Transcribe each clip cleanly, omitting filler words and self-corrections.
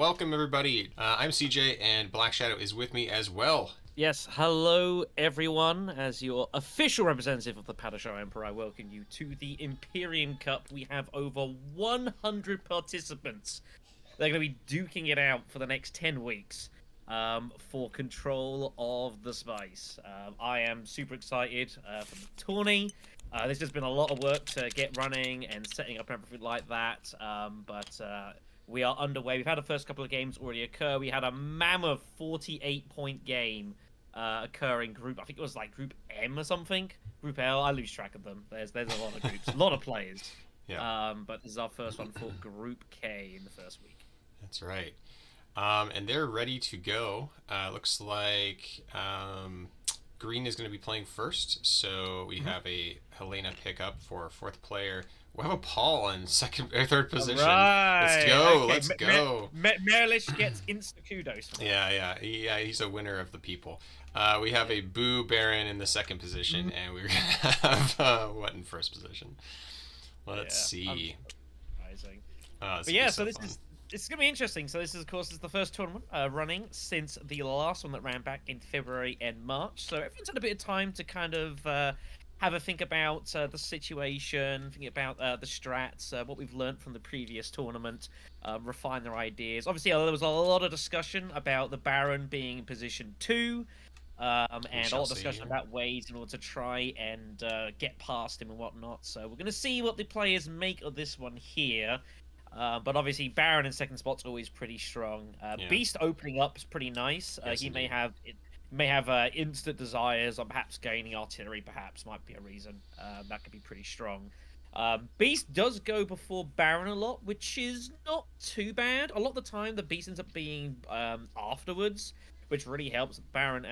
welcome everybody. I'm CJ, and Black Shadow is with me as well. Yes, hello everyone. As your official representative of the Padishar Emperor, I welcome you to the Imperium Cup. We have over 100 participants. They're going to be duking it out for the next 10 weeks for control of the spice. I am super excited for the tourney. This has been a lot of work to get running and setting up everything like that, but we are underway. We've had the first couple of games already occur. We had a mammoth 48-point game occur in group. I think it was like Group M or something. Group L. I lose track of them. There's a lot of groups, a lot of players. Yeah, But this is our first one for Group K in the first week. that's right. And they're ready to go. Looks like Green is going to be playing first, so we have a Helena pickup for fourth player. We have a Paul in second or third position. Let's go. Okay. Let's go. Merrlish gets instant kudos. Yeah. He's a winner of the people. We have a Boo Baron in the second position, and we're gonna have what in first position. Let's see. Amazing. But yeah, so this is gonna be interesting. So this is, of course, the first tournament running since the last one that ran back in February and March. So everyone's had a bit of time to kind of have a think about the situation, think about the strats, what we've learned from the previous tournament, refine their ideas. Obviously, there was a lot of discussion about the Baron being in position 2. And a lot of discussion about ways in order to try and get past him and whatnot. So we're going to see what the players make of this one here. But obviously, Baron in second spot's always pretty strong. Beast opening up is pretty nice. Yes, he indeed. may have instant desires, or perhaps gaining artillery. Perhaps might be a reason. That could be pretty strong. Beast does go before Baron a lot, which is not too bad. A lot of the time, the Beast ends up being afterwards, which really helps. Baron,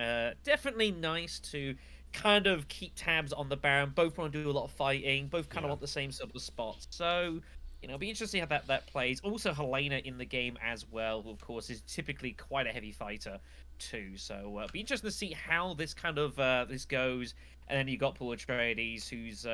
definitely nice to kind of keep tabs on the Baron. Both want to do a lot of fighting. Both kind of want the same sort of spots. So, it'll be interesting how that plays. Also, Helena in the game as well, of course, is typically quite a heavy fighter too. So, it'll be interesting to see how this kind of this goes. And then you got Paul Atreides, who's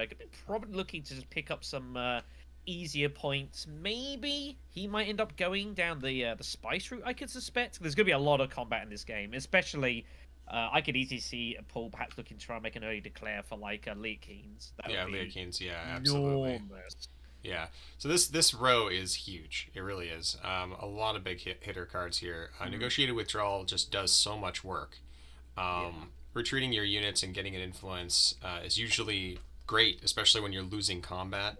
probably looking to just pick up some easier points. Maybe he might end up going down the spice route, I could suspect. There's going to be a lot of combat in this game, especially I could easily see Paul perhaps looking to try and make an early declare for like Leokeens. Leokeens, absolutely. Enormous. Yeah, so this row is huge. It really is. A lot of big hitter cards here. Negotiated withdrawal just does so much work. Retreating your units and getting an influence is usually great, especially when you're losing combat.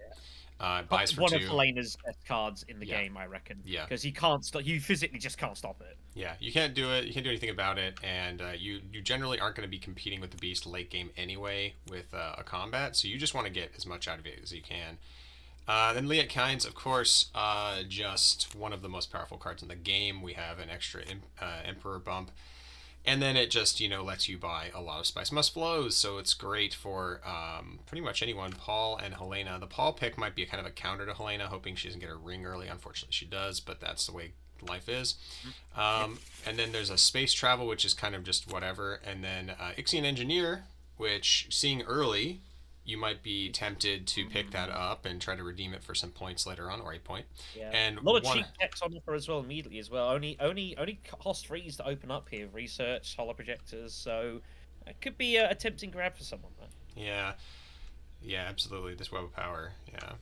Buys for one 2. of Helena's best cards in the game, I reckon. Yeah. Because he can't stop. You physically just can't stop it. Yeah, you can't do it. You can't do anything about it, and you generally aren't going to be competing with the beast late game anyway with a combat. So you just want to get as much out of it as you can. Then Leokeens, of course, just one of the most powerful cards in the game. We have an extra Emperor bump. And then it just, lets you buy a lot of Spice Must Flows, so it's great for pretty much anyone. Paul and Helena. The Paul pick might be kind of a counter to Helena, hoping she doesn't get her ring early. Unfortunately, she does, but that's the way life is. And then there's a Space Travel, which is kind of just whatever. And then Ixian Engineer, which, seeing early, you might be tempted to pick that up and try to redeem it for some points later on, or a point. Yeah, and a lot of cheap decks on offer as well immediately as well. Only cost 3s to open up here. Research, holo projectors, so it could be a tempting grab for someone. Yeah, absolutely. This Web of Power, yeah.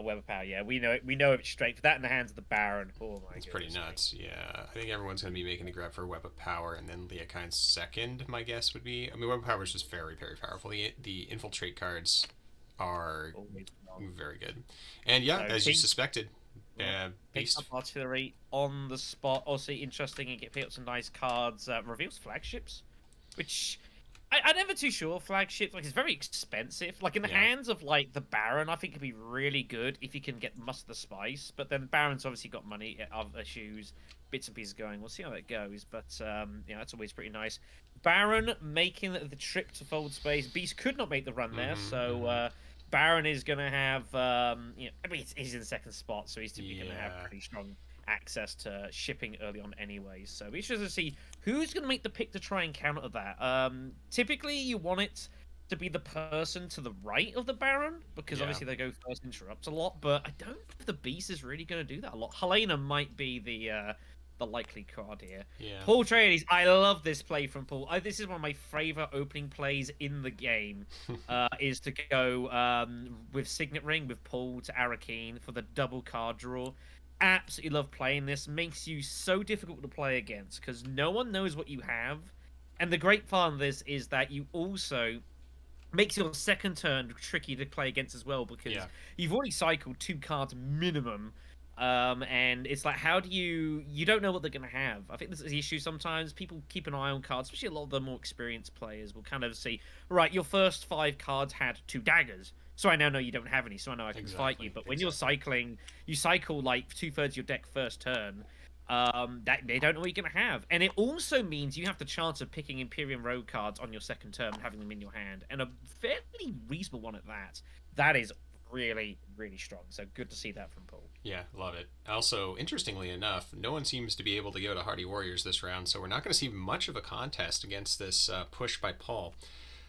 Web of Power, yeah. We know it's straight. For that in the hands of the Baron. Oh my god. It's pretty nuts, yeah. I think everyone's going to be making the grab for Web of Power, and then Leokeens second, my guess would be. I mean, Web of Power is just very, very powerful. The Infiltrate cards are very good. And yeah, as you suspected, Beast. Pick up artillery on the spot. Also interesting, and pick up some nice cards. Reveals flagships, which... I'm never too sure. Flagships, like, it's very expensive. Like, in the hands of, like, the Baron, I think it'd be really good if you can get Muster the Spice. But then Baron's obviously got money, other issues, bits and pieces going. We'll see how that goes. But, that's always pretty nice. Baron making the trip to Fold Space. Beast could not make the run there, so Baron is going to have, I mean, he's in the second spot, so he's typically going to have pretty strong access to shipping early on anyway. So we should see who's going to make the pick to try and counter that. Typically, you want it to be the person to the right of the Baron, because Yeah. obviously they go first, interrupt a lot. But I don't know if the Beast is really going to do that a lot. Helena might be the likely card here. Yeah. Paul Trades, I love this play from Paul. This is one of my favorite opening plays in the game. Is to go with Signet Ring with Paul to Arakeen for the double card draw. Absolutely love playing this. Makes you so difficult to play against because no one knows what you have. And the great part of this is that you also makes your second turn tricky to play against as well because Yeah. you've already cycled 2 cards minimum. And it's like, how do you don't know what they're going to have. I think this is the issue sometimes. People keep an eye on cards, especially a lot of the more experienced players will kind of see, right, your first 5 cards had 2 daggers. So I now know you don't have any, so I know I can fight you. Exactly. But when you're Exactly. cycling, you cycle like 2/3 of your deck first turn, that they don't know what you're going to have. And it also means you have the chance of picking Imperium Rogue cards on your second turn and having them in your hand, and a fairly reasonable one at that. That is really, really strong. So good to see that from Paul. Yeah, love it. Also, interestingly enough, no one seems to be able to go to Hardy Warriors this round, so we're not going to see much of a contest against this push by Paul.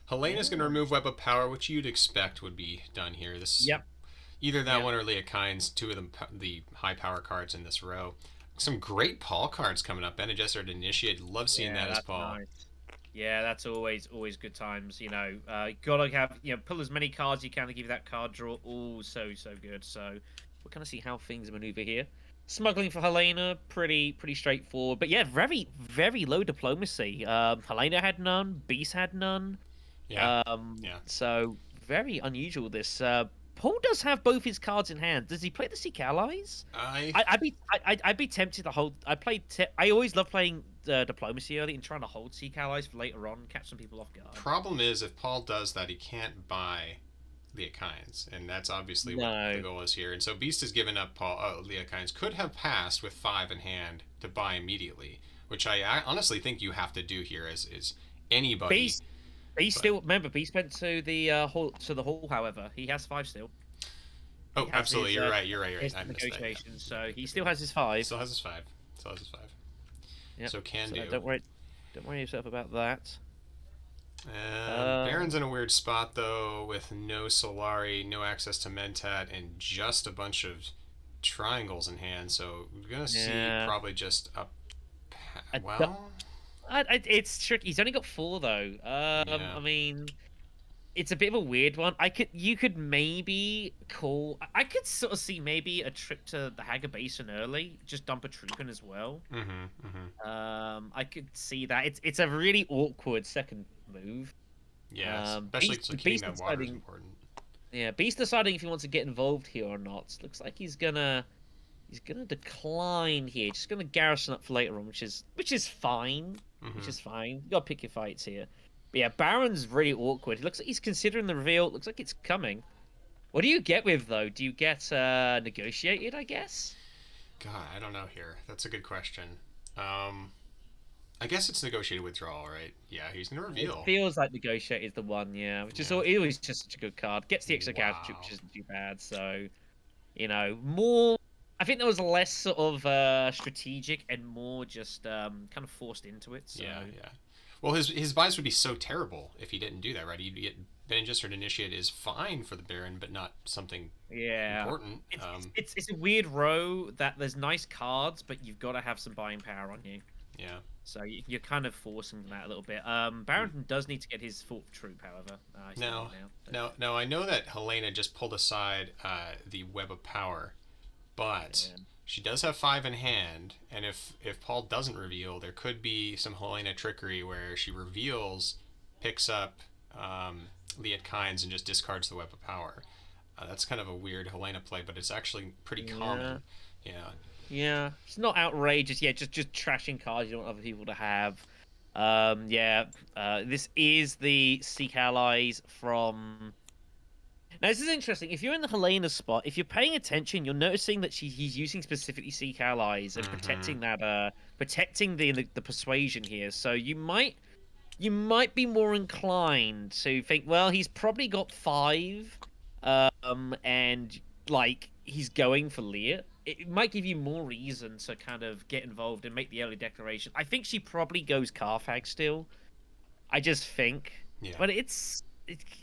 Helena's going to Yeah. remove Web of Power, which you'd expect would be done here. This Yep. either that Yep. one or Leah Kynes, two of them the high power cards in this row. Some great Paul cards coming up. Bene Gesserit Initiate, love seeing Yeah, that as that's Paul. nice. Yeah, that's always good times. Gotta have pull as many cards you can to give you that card draw. Oh, so good. So we're gonna see how things maneuver here. Smuggling for Helena, pretty straightforward. But yeah, very low diplomacy. Helena had none. Beast had none. Yeah, yeah. So very unusual. This Paul does have both his cards in hand. Does he play the Seek Allies? I I'd be tempted to hold. I always love playing diplomacy early and trying to hold Seek Allies for later on, catch some people off guard. problem is if Paul does that, he can't buy Leah Kynes, and that's obviously what the No, goal is here. And so Beast has given up Paul. Leah Kynes could have passed with 5 in hand to buy immediately, which I honestly think you have to do here as is anybody. Beast. Beast But still remember. Beast went to the hall. However, he has 5 still. He oh, has absolutely, his you're right. You're right. You're right. I missed that. Yeah. negotiations, so he still has his 5. Still has his 5. Still has his 5. Yep. So can So do. don't worry yourself about that. Baron's in a weird spot though, with no Solari, no access to Mentat, and just a bunch of triangles in hand. So we're gonna see Yeah. probably just a I, well, it's tricky. He's only got 4 though. yeah. I mean, it's a bit of a weird one. You could maybe call. I could sort of see maybe a trip to the Haga Basin early, just dump a troop in as well. Mm-hmm. Mm-hmm. I could see that. It's a really awkward second move. Yeah, especially Beast, so keeping Beast that water is deciding, important. yeah, Beast deciding if he wants to get involved here or not. Looks like he's gonna decline here. Just gonna garrison up for later on, which is fine. Which Mm-hmm. is fine. You gotta pick your fights here. But yeah, Baron's really awkward. It looks like he's considering the reveal. It looks like it's coming. What do you get with though? Do you get negotiated? I guess. God, I don't know here. That's a good question. Um, I guess it's negotiated withdrawal, right? Yeah, he's gonna It reveal. feels like negotiate is the one, yeah. Which is Yeah. it was just such a good card. Gets the extra character, Wow. which isn't too bad. So more. I think there was less sort of strategic and more just kind of forced into it. So Yeah, yeah. Well, his buys would be so terrible if he didn't do that, right? He'd get Ben Gesserit Initiate is fine for the Baron, but not something yeah, important. it's a weird row that there's nice cards, but you've got to have some buying power on you. Yeah. So you're kind of forcing that a little bit. Hmm. Barrington does need to get his 4th troop, however. He's doing Now, it now. So, now, I know that Helena just pulled aside the Web of Power, but yeah. she does have 5 in hand, and if Paul doesn't reveal, there could be some Helena trickery where she reveals, picks up Liet Kynes, and just discards the Web of Power. That's kind of a weird Helena play, but it's actually pretty Yeah. common. Yeah. Yeah, it's not outrageous. Yeah, just trashing cards you don't want other people to have. Yeah. This is the Seek Allies from. Now this is interesting. If you're in the Helena spot, if you're paying attention, you're noticing that he's using specifically Seek Allies and Mm-hmm. protecting that protecting the persuasion here. So you might be more inclined to think, well, he's probably got 5, and like he's going for Leah. It might give you more reason to kind of get involved and make the early declaration. I think she probably goes Carfag still. I just think, Yeah. but it's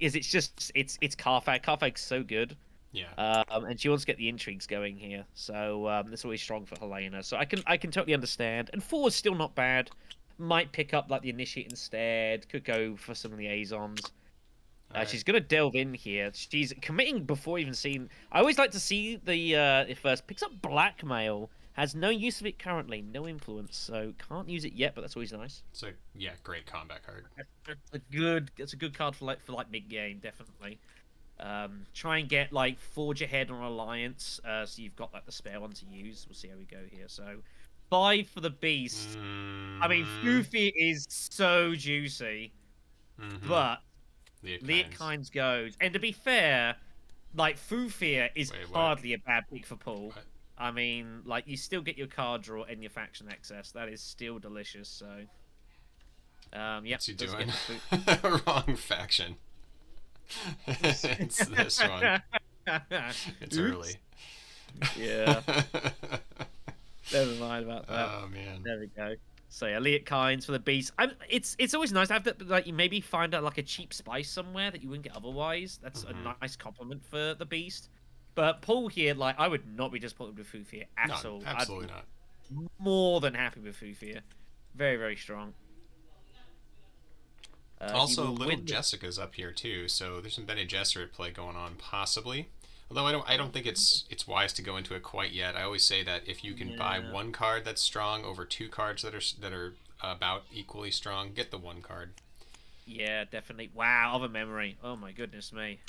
it's just it's Carfag. Carfag's so good. Yeah. And she wants to get the intrigues going here, so that's always strong for Helena. So I can totally understand. And 4 is still not bad. Might pick up like the initiate instead. Could go for some liaisons. All right. She's gonna delve in here. She's committing before even seeing. I always like to see the it first. Picks up blackmail. Has no use of it currently. No influence, so can't use it yet. But that's always nice. So yeah, great combat card. That's a good card for like mid game, definitely. Try and get like forge ahead on alliance, so you've got like the spare one to use. We'll see how we go here. So 5 for the beast. I mean, Mm-hmm. Fufi is so juicy, Mm-hmm. but Liet Liet Kynes. Kynes goes. And to be fair, like Fufir is Wait, what? hardly a bad pick for Paul. What? I mean, like you still get your card draw and your faction access. That is still delicious. So, yep, What's he does doing? get the Wrong faction. It's this one. It's Oops. early. Yeah. Never mind about that. Oh man. There we go. So yeah, Liet Kynes for the beast. It's always nice to have that. Like you maybe find out like a cheap spice somewhere that you wouldn't get otherwise. That's a nice compliment for the beast. But Paul here, like I would not be disappointed with Fufir at No, all. absolutely I'd not. be more than happy with Fufir. Very very strong. He Also, will little win. Jessica's up here too, so there's some Bene Gesserit play going on, possibly. Although I don't think it's wise to go into it quite yet. I always say that if you can buy Yeah. one card that's strong over 2 cards that are about equally strong, get the one card. Yeah, definitely. Wow, of a memory. Oh my goodness me.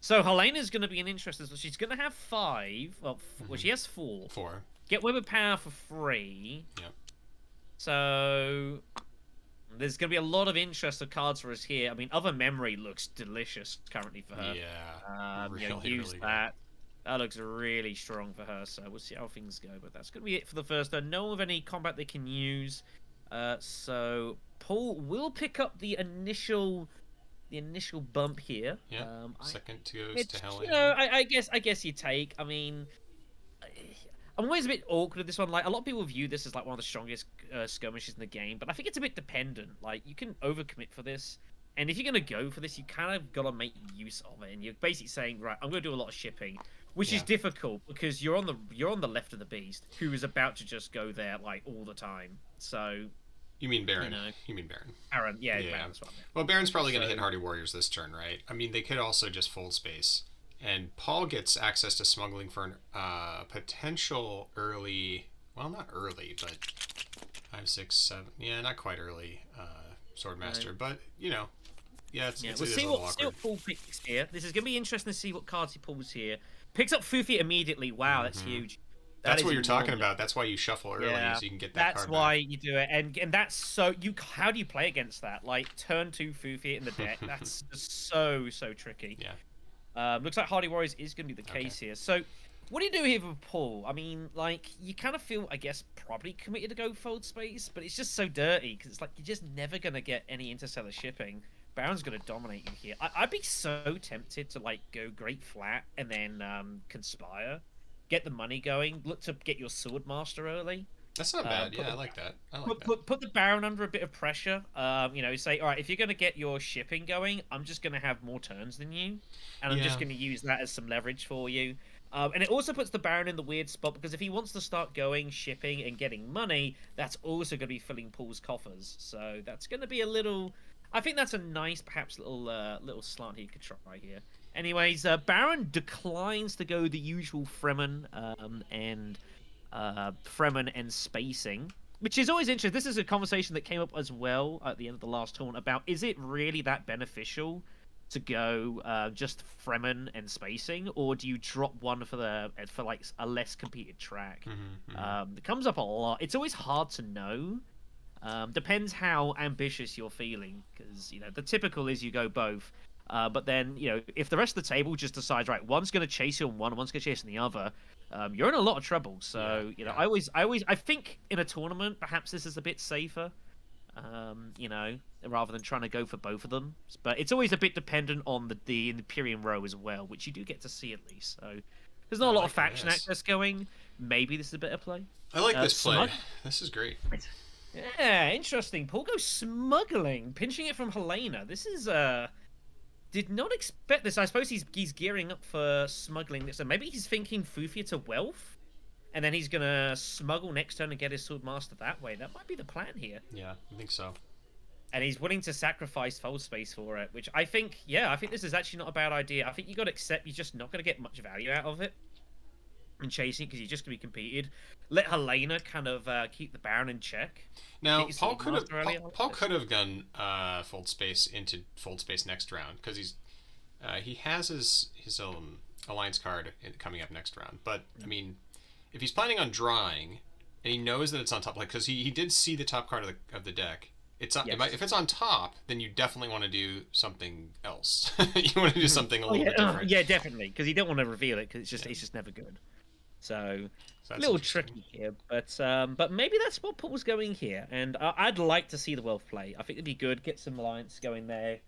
So Helena's going to be an interesting. So she's going to have 5. Well, she has 4. 4. Get Web of Power for free. Yep. So there's going to be a lot of interest of cards for us here. I mean, Other Memory looks delicious currently for her. Yeah. Use Really that. That looks really strong for her. So we'll see how things go. But that's going to be it for the first turn. No one with any combat they can use. So Paul will pick up the initial bump here. good. Yeah. Second goes It's, to Helena. you know, I guess you take. I mean, I'm always a bit awkward with this one. Like a lot of people view this as like one of the strongest skirmishes in the game, but I think it's a bit dependent. Like you can overcommit for this, and if you're gonna go for this, you kind of gotta make use of it. And you're basically saying, right, I'm gonna do a lot of shipping, which is Yeah. difficult because you're on the left of the beast, who is about to just go there like all the time. So You mean Baron? you know, You mean Baron? Aaron, yeah, Yeah. Baron's what I meant. Well, Baron's probably going to So- hit Hardy Warriors this turn, right? I mean, they could also just fold space. And Paul gets access to smuggling for an potential early, well, not early, but 5, 6, 7. Yeah, not quite early Swordmaster, Right. but, yeah, it's, Yeah, it's, we'll it is see a little what awkward. Paul picks here. This is gonna be interesting to see what cards he pulls here. Picks up Fufi immediately. Wow, that's huge. That That's is what you're talking enormous. about. That's why you shuffle early, Yeah, so you can get that that's card why back. you do it, and that's so you. How do you play against that? Like turn 2 Fufi in the deck. That's just so tricky. Yeah. Looks like Hardy Warriors is going to be the case here. So, what do you do here with Paul? I mean, like you kind of feel, I guess, probably committed to go fold space, but it's just so dirty because it's like you're just never going to get any interstellar shipping. Baron's going to dominate you here. I'd be so tempted to like go Great Flat and then conspire, get the money going, look to get your Sword Master early. That's not bad. Put Yeah, I the like that. I like that. put the Baron under a bit of pressure. Say, all right, if you're going to get your shipping going, I'm just going to have more turns than you, and I'm just Yeah. going to use that as some leverage for you. And it also puts the Baron in the weird spot because if he wants to start going shipping and getting money, that's also going to be filling Paul's coffers. So that's going to be a little. I think that's a nice, perhaps little slant he could try here. Anyways, Baron declines to go the usual Fremen and spacing, which is always interesting. This is a conversation that came up as well at the end of the last tournament about is it really that beneficial to go just Fremen and spacing, or do you drop one for like a less competed track? It comes up a lot. It's always hard to know. Depends how ambitious you're feeling, because the typical is you go both. But then if the rest of the table just decides right, one's going to chase you on one, and one's going to chase on the other, you're in a lot of trouble. So Yeah. I think in a tournament perhaps this is a bit safer. Rather than trying to go for both of them. But it's always a bit dependent on the Imperium row as well, which you do get to see at least. So there's not a lot of faction access going. Maybe this is a better play. I like this play. Smug- This is great. Yeah, interesting. Paul goes smuggling, pinching it from Helena. This is did not expect this. I suppose he's gearing up for smuggling this. So maybe he's thinking Fufia to wealth, and then he's gonna smuggle next turn and get his Swordmaster that way. That might be the plan here. Yeah, I think so. And he's willing to sacrifice fold space for it, which I think, yeah, I think this is actually not a bad idea. I think you got to accept you're just not going to get much value out of it and chasing because you're just going to be competed. Let Helena kind of keep the Baron in check. Now Paul could have gone fold space into fold space next round because he has his alliance card coming up next round. But I mean, if he's planning on drawing and he knows that it's on top, like because he did see the top card of the deck. It's on, Yes. if it's on top, then you definitely want to do something else. You want to do something a little bit different. Yeah, definitely, because you don't want to reveal it because it's just never good. So a little tricky here, but maybe that's what Paul's going here, and I'd like to see the wealth play. I think it'd be good. Get some alliance going there,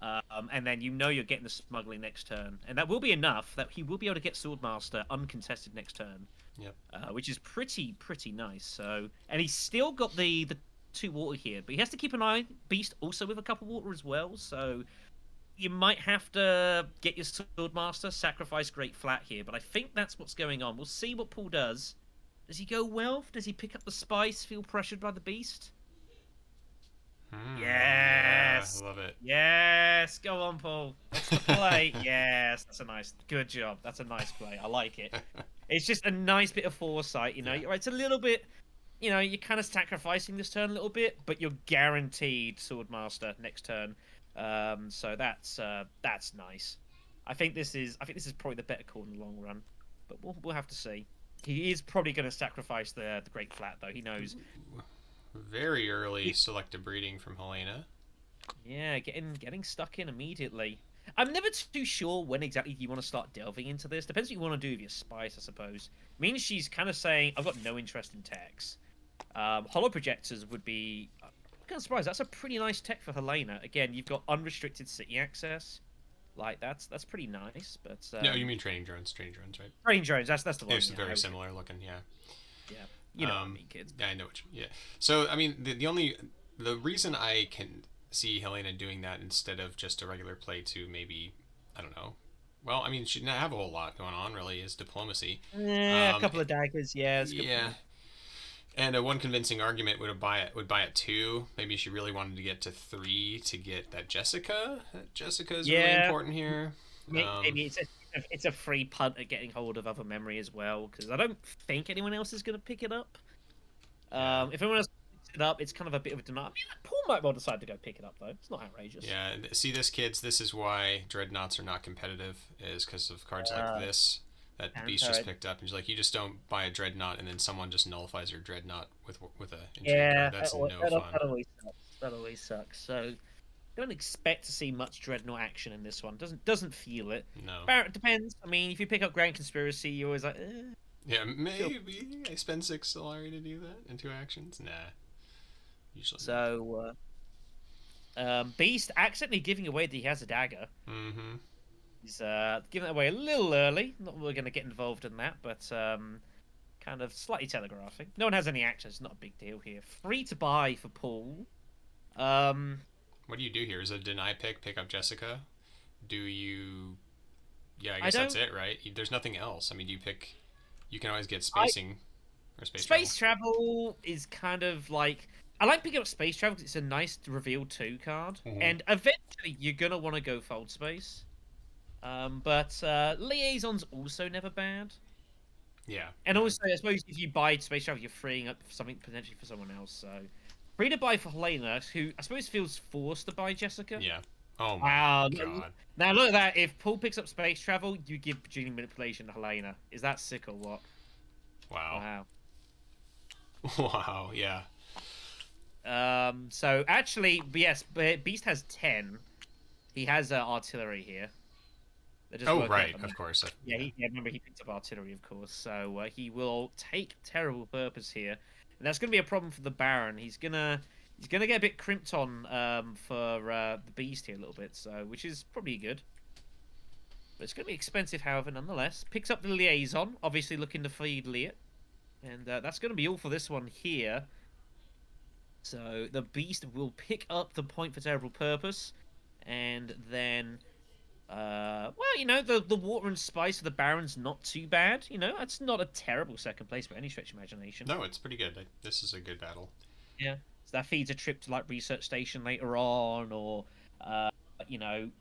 and then you're getting the smuggling next turn, and that will be enough that he will be able to get Swordmaster uncontested next turn. Yep. Which is pretty nice. So, and he's still got the 2 water here, but he has to keep an eye. Beast also with a couple water as well, so you might have to get your Swordmaster, sacrifice Great Flat here, but I think that's what's going on. We'll see what Paul does. Does he go wealth? Does he pick up the spice, feel pressured by the beast? Yes! I love it. Yes! Go on, Paul. That's the play. Yes, that's a nice... Good job. That's a nice play. I like it. It's just a nice bit of foresight, you know? Yeah. It's a little bit... You know, you're kind of sacrificing this turn a little bit, but you're guaranteed Swordmaster next turn. So that's nice. I think this is probably the better call in the long run, but we'll have to see. He is probably going to sacrifice the Great Flat though. He knows. Very early selective breeding from Helena. Yeah, getting stuck in immediately. I'm never too sure when exactly you want to start delving into this. Depends what you want to do with your spice, I suppose. Means she's kind of saying, I've got no interest in techs. Hollow projectors would be... I'm kind of surprised. That's a pretty nice tech for Helena. Again, you've got unrestricted city access. Like, that's pretty nice, but... No, you mean training drones, right? Training drones, that's the one. It's very similar looking, yeah. Yeah, you know what I mean, kids. Yeah, I know what you... Yeah. So, I mean, the reason I can see Helena doing that instead of just a regular play to maybe, I don't know, well, I mean, she didn't have a whole lot going on, really, is diplomacy. Yeah, a couple of daggers, yeah. Yeah. And a one convincing argument would buy it 2. Maybe she really wanted to get to 3 to get that Jessica. Jessica is really important here. Maybe it's a free punt at getting hold of other memory as well, because I don't think anyone else is going to pick it up. If anyone else picks it up, it's kind of a bit of a denial. I mean, Paul might well decide to go pick it up, though. It's not outrageous. Yeah, see this, kids? This is why Dreadnoughts are not competitive, is because of cards like this. That Beast just picked up, and she's like, you just don't buy a Dreadnought, and then someone just nullifies your Dreadnought with a card. That's no fun. That always sucks. So, don't expect to see much Dreadnought action in this one. Doesn't feel it. No. Barrett depends. I mean, if you pick up Grand Conspiracy, you're always like, yeah, maybe I spend 6 Solari to do that in 2 actions. Nah. Usually. So, Beast accidentally giving away that he has a dagger. Mm-hmm. He's giving it away a little early. Not that we're going to get involved in that, but kind of slightly telegraphing. No one has any access. Not a big deal here. Free to buy for Paul. What do you do here? Is it a deny pick up Jessica? Do you... Yeah, I guess that's it, right? There's nothing else. I mean, you can always get spacing or space travel is kind of like... I like picking up space travel because it's a nice reveal 2 card. Mm-hmm. And eventually you're going to want to go fold space. But liaison's also never bad. Yeah. And also, I suppose if you buy space travel, you're freeing up something potentially for someone else. So, free to buy for Helena, who I suppose feels forced to buy Jessica. Yeah. Oh my god. Now look at that. If Paul picks up space travel, you give Genie Manipulation to Helena. Is that sick or what? Wow. Wow. Yeah. So actually, yes, Beast has 10. He has artillery here. Right, of course. Yeah, remember he picked up artillery, of course. So he will take terrible purpose here, and that's going to be a problem for the Baron. He's gonna get a bit crimped on for the Beast here a little bit, so which is probably good. But it's going to be expensive, however, nonetheless. Picks up the liaison, obviously looking to feed Liet, and that's going to be all for this one here. So the Beast will pick up the point for terrible purpose, and then Well, the water and spice of the Baron's not too bad. That's not a terrible second place by any stretch of imagination. No, it's pretty good. This is a good battle. Yeah. So that feeds a trip to like research station later on, or uh,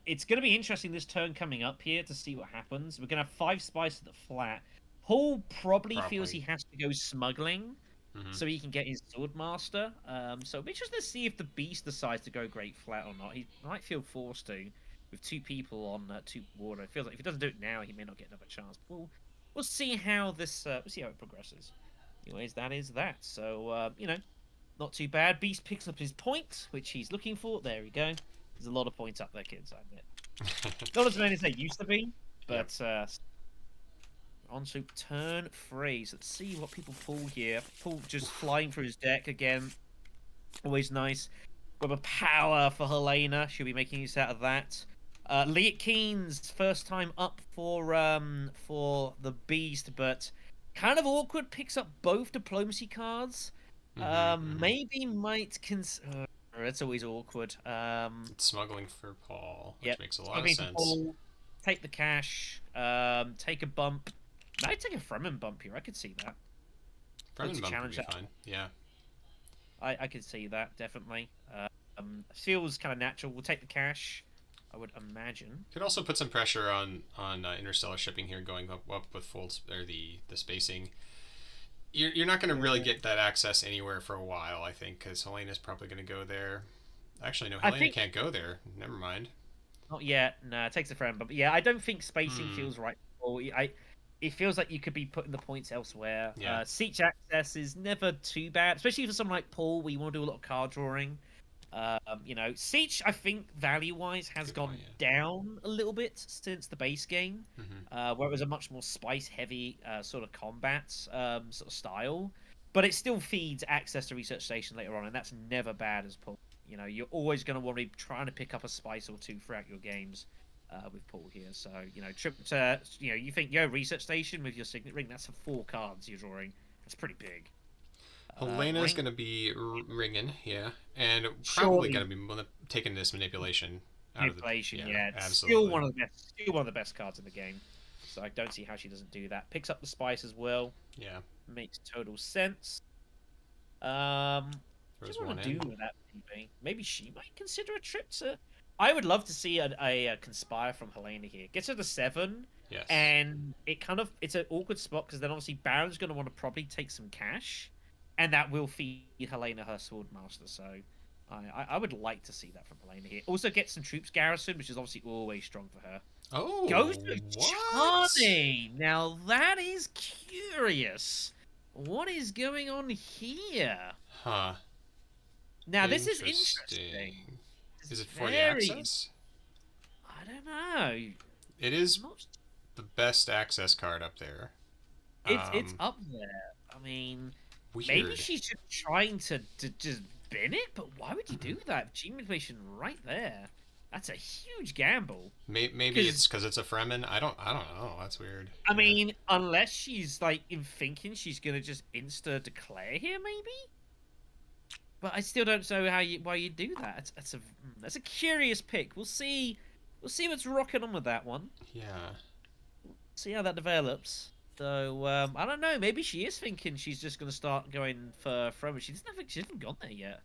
it's going to be interesting this turn coming up here to see what happens. We're going to have 5 spice at the flat. Paul probably feels he Probably. has to go smuggling Hmm. so he can get his swordmaster. So it'll be interesting to see if the beast decides to go great flat or not. He might feel forced to with 2 people on 2 water. It feels like if he doesn't do it now, he may not get another chance. We'll see how we'll see how it progresses. Anyways, that is that. So not too bad. Beast picks up his point, which he's looking for. There we go. There's a lot of points up there, kids, I admit. Not as many as they used to be, Yep. but on to turn 3. So let's see what people pull here. Paul just flying through his deck again. Always nice. Web of power for Helena. She'll be making use out of that. Liet Keen's first time up for the Beast, but kind of awkward. Picks up both diplomacy cards. Hmm. Hmm. Maybe might It's always awkward. It's smuggling for Paul, which Yep. makes a lot of Smuggling for sense. Paul. Take the cash. Take a bump. Might take a Fremen bump here. I could see that. Look Fremen to bump would challenge be that. fine. Yeah. I could see that definitely. Feels kind of natural. We'll take the cash. I would imagine. Could also put some pressure on interstellar shipping here, going up with full or the spacing. You're not going to really Yeah. get that access anywhere for a while, I think, because Helena's probably going to go there. Actually, no, I Helena think can't go there. Never mind. not yet. No, it takes a friend, but yeah, I don't think spacing Hmm. feels right. Or it feels like you could be putting the points elsewhere. Yeah. Siege access is never too bad, especially for someone like Paul, where you want to do a lot of card drawing. Siege, I think value wise has Good point. gone down a little bit since the base game, Yeah. Hmm. where it was a much more spice heavy sort of combat sort of style. But it still feeds access to research station later on, and that's never bad as Paul. You're always going to want to be trying to pick up a spice or two throughout your games with Paul here. So, trip to, you think, research station with your signet ring, that's 4 cards you're drawing. That's pretty big. Helena's Rank, going to be ringing, yeah, and probably going surely to be taking this manipulation out of the. manipulation, Yeah, yeah. It's still absolutely. one of the best, still one of the best cards in the game. So I don't see how she doesn't do that. Picks up the spice as well. Yeah, Makes total sense. What do throws you one want to do in. with that, maybe? Maybe she might consider a trip to. I would love to see a conspire from Helena here. Gets her to 7, Yes. and it's an awkward spot because then obviously Baron's going to want to probably take some cash, and that will feed Helena her swordmaster. So I would like to see that from Helena here. Also get some troops garrison, which is obviously always strong for her. Goes Oh, to what? Charlie. Now that is curious. What is going on here? Huh. Now this is interesting. Interesting. It's Is it for the very. access? I don't know. It is I'm not. the best access card up there. It's up there. I mean, maybe Weird. she's just trying to just bin it, but why would you do that? Gene manipulation right there. That's a huge gamble. Maybe Because it's because it's a Fremen. I don't know. That's weird. I Yeah. mean, unless she's like in thinking she's gonna just insta declare here, maybe. But I still don't know why you do that. That's a curious pick. We'll see. We'll see what's rocking on with that one. Yeah. See how that develops. So I don't know. Maybe she is thinking she's just going to start going for Froma. She hasn't gone there yet.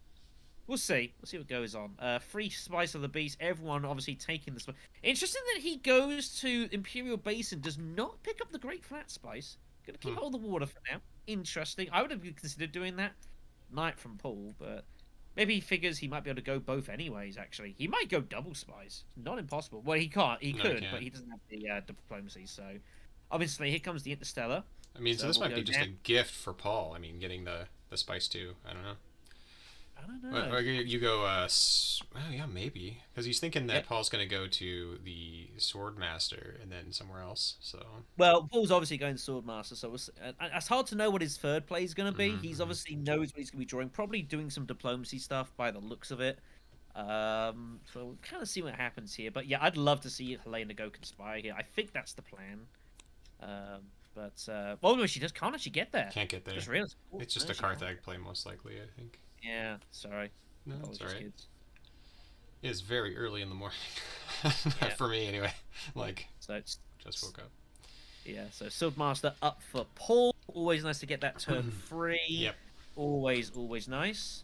We'll see. We'll see what goes on. Free Spice of the Beast. Everyone obviously taking this. Interesting that he goes to Imperial Basin. Does not pick up the Great Flat Spice. Going to Hmm. keep all the water for now. Interesting. I would have considered doing that. Knight from Paul, but maybe he figures he might be able to go both anyways. Actually, he might go double spice. Not impossible. Well, he can't. He No, you could, but can't. he doesn't have the diplomacy. So, obviously, here comes the Interstellar. I mean, so So this we'll might go be just down. a gift for Paul. I mean, getting the spice too. I don't know. I don't Or know. you go. Oh yeah, maybe because he's thinking that Yep. Paul's gonna go to the Swordmaster and then somewhere else. So. Well, Paul's obviously going Swordmaster, so it's hard to know what his third play is going to be. Hmm. He's Hmm. obviously knows what he's going to be drawing. Probably doing some diplomacy stuff by the looks of it. So we'll kind of see what happens here. But yeah, I'd love to see Helena go conspire here. I think that's the plan. Well, no, she just can't actually get there. Can't get there. Just realized. It's just No, a she can't. Carthag play, most likely. I think. Yeah, sorry. No, it's Apologies, alright. kids. It is very early in the morning. Yeah. For me anyway. Like, So it's just woke up. yeah. So Swordmaster up for Paul. Always nice to get that turn free. Yep. Always nice.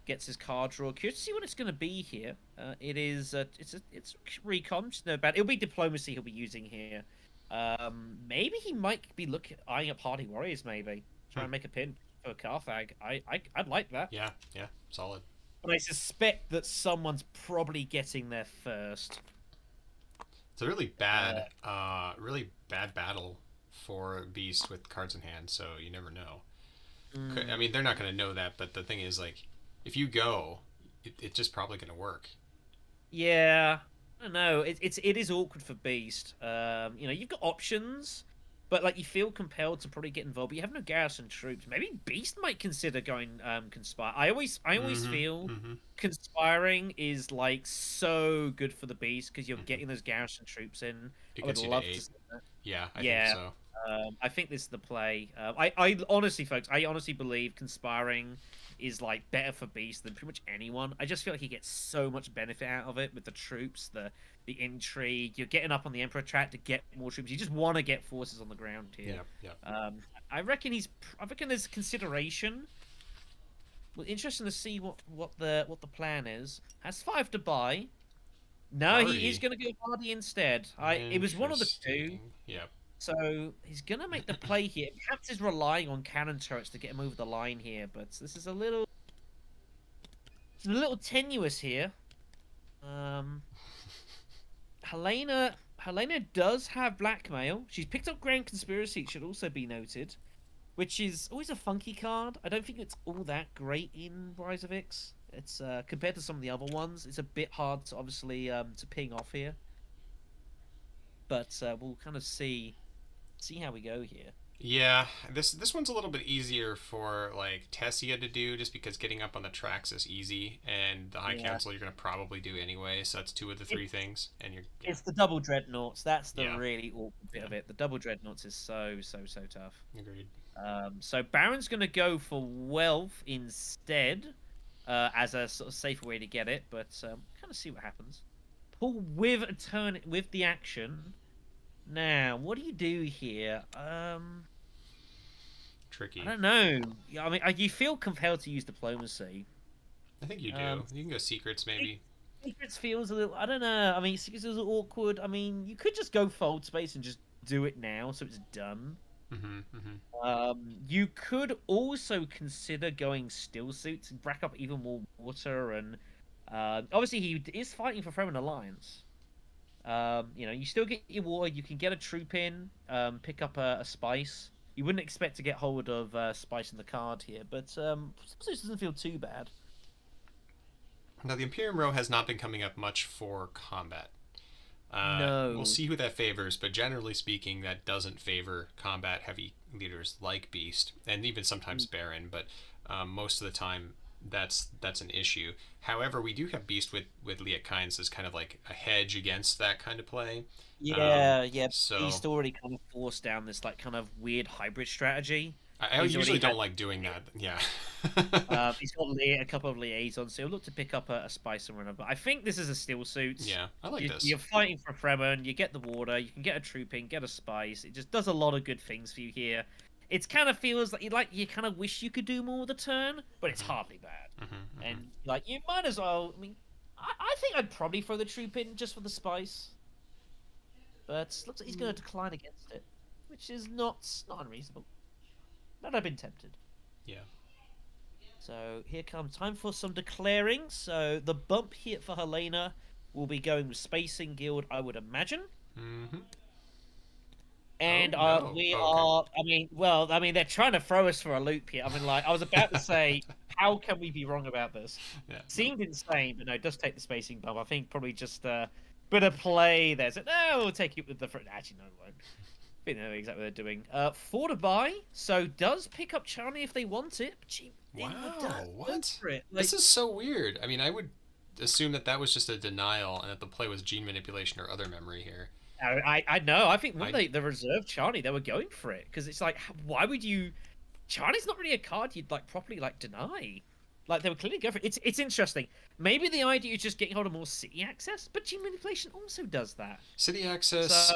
Gets his card draw. Curious to see what it's going to be here. It is. It's recon. It's no bad. It'll be diplomacy he'll be using here. Maybe he might be eyeing up Hardy Warriors. Maybe try Hmm. and make a pin for Carthag. I'd like that. Yeah, yeah, solid. But I suspect that someone's probably getting there first. It's a really bad battle for Beast with cards in hand. So you never know. I mean, they're not going to know that, but the thing is, like, if you go, it's just probably going to work. Yeah, I don't know. It is awkward for Beast. You've got options, but like you feel compelled to probably get involved. But you have no garrison troops. Maybe Beast might consider going conspire. I always Mm-hmm. feel Mm-hmm. conspiring is like so good for the Beast because you're Mm-hmm. getting those garrison troops in. It I would gets you to love to eight. see that. Yeah, I think Yeah, so. I think this is the play. I honestly, folks, I honestly believe conspiring is like better for Beast than pretty much anyone. I just feel like he gets so much benefit out of it with the troops, the intrigue. You're getting up on the Emperor track to get more troops. You just want to get forces on the ground here. Yeah, yeah. I reckon I reckon there's consideration. Well, interesting to see what the plan is. Has 5 to buy. No, he is Hardy. going to go Hardy instead. It was one of the two. Interesting. Yep. So he's gonna make the play here. Perhaps he's relying on cannon turrets to get him over the line here, but this is it's a little tenuous here. Um, Helena does have blackmail. She's picked up Grand Conspiracy. It should also be noted, which is always a funky card. I don't think it's all that great in Rise of X. It's compared to some of the other ones, it's a bit hard to obviously to ping off here. But we'll kind of see how we go here. Yeah, this one's a little bit easier for like Tessia to do, just because getting up on the tracks is easy, and the High Yeah. Council you're gonna probably do anyway. So that's two of the three things, and you're yeah, It's the double dreadnoughts. That's the yeah, really awkward bit yeah. of it. The double dreadnoughts is so tough. Agreed. So Baron's going to go for wealth instead, as a sort of safer way to get it. But kind of see what happens. Pull with a turn with the action. Now, what do you do here? I Tricky. don't know. I mean, you feel compelled to use diplomacy. I think you do. Um, You can go secrets maybe. Secrets feels a little. I don't know. I mean, secrets is awkward. I mean, you could just go fold space and just do it now, so it's done. Mm-hmm. Mm-hmm. You could also consider going still suits and rack up even more water, and obviously he is fighting for Fremen Alliance. You still get your water. You can get a troop in, pick up a spice. You wouldn't expect to get hold of spice in the card here, but still suits doesn't feel too bad. Now the Imperium row has not been coming up much for combat. We'll No. see who that favors, but generally speaking, that doesn't favor combat heavy leaders like Beast, and even sometimes Baron. But most of the time, that's an issue. However, we do have Beast with Liet Kynes as kind of like a hedge against that kind of play. Yeah. So Beast already kind of forced down this like kind of weird hybrid strategy. I He's usually already had don't like doing that. Yeah. He's got a couple of liaisons, so he'll look to pick up a spice and runner. But I think this is a steel suit. Yeah, I like this. You're fighting for Fremen, you get the water, you can get a troop in, get a spice. It just does a lot of good things for you here. It kind of feels like you kind of wish you could do more with the turn, but it's hardly bad. Mm-hmm, mm-hmm. And like you might as well. I mean, I think I'd probably throw the troop in just for the spice, but looks like he's going to decline against it, which is not unreasonable. But I've been tempted. Yeah. So here comes time for some declaring. So the bump here for Helena will be going with Spacing Guild, I would imagine. Mm-hmm. And Oh no. we Oh, okay. are. I mean, they're trying to throw us for a loop here. I mean, like I was about to say, how can we be wrong about this? Yeah. No. Seemed insane, but no, it does take the spacing bump. I think probably just a bit of play there. So no, we'll take it with the front. Actually, no, we won't. I think they know exactly what they're doing. 4 to buy, so does pick up Charlie if they want it. But gee, Wow. go What? for it. This is so weird. I mean, I would assume that was just a denial, and that the play was gene manipulation or other memory here. I know. I think when I the reserve Charlie, they were going for it because it's like, why would you? Charlie's not really a card you'd like properly like deny. Like they were clearly going for it. It's interesting. Maybe the idea is just getting hold of more city access, but gene manipulation also does that. City So access,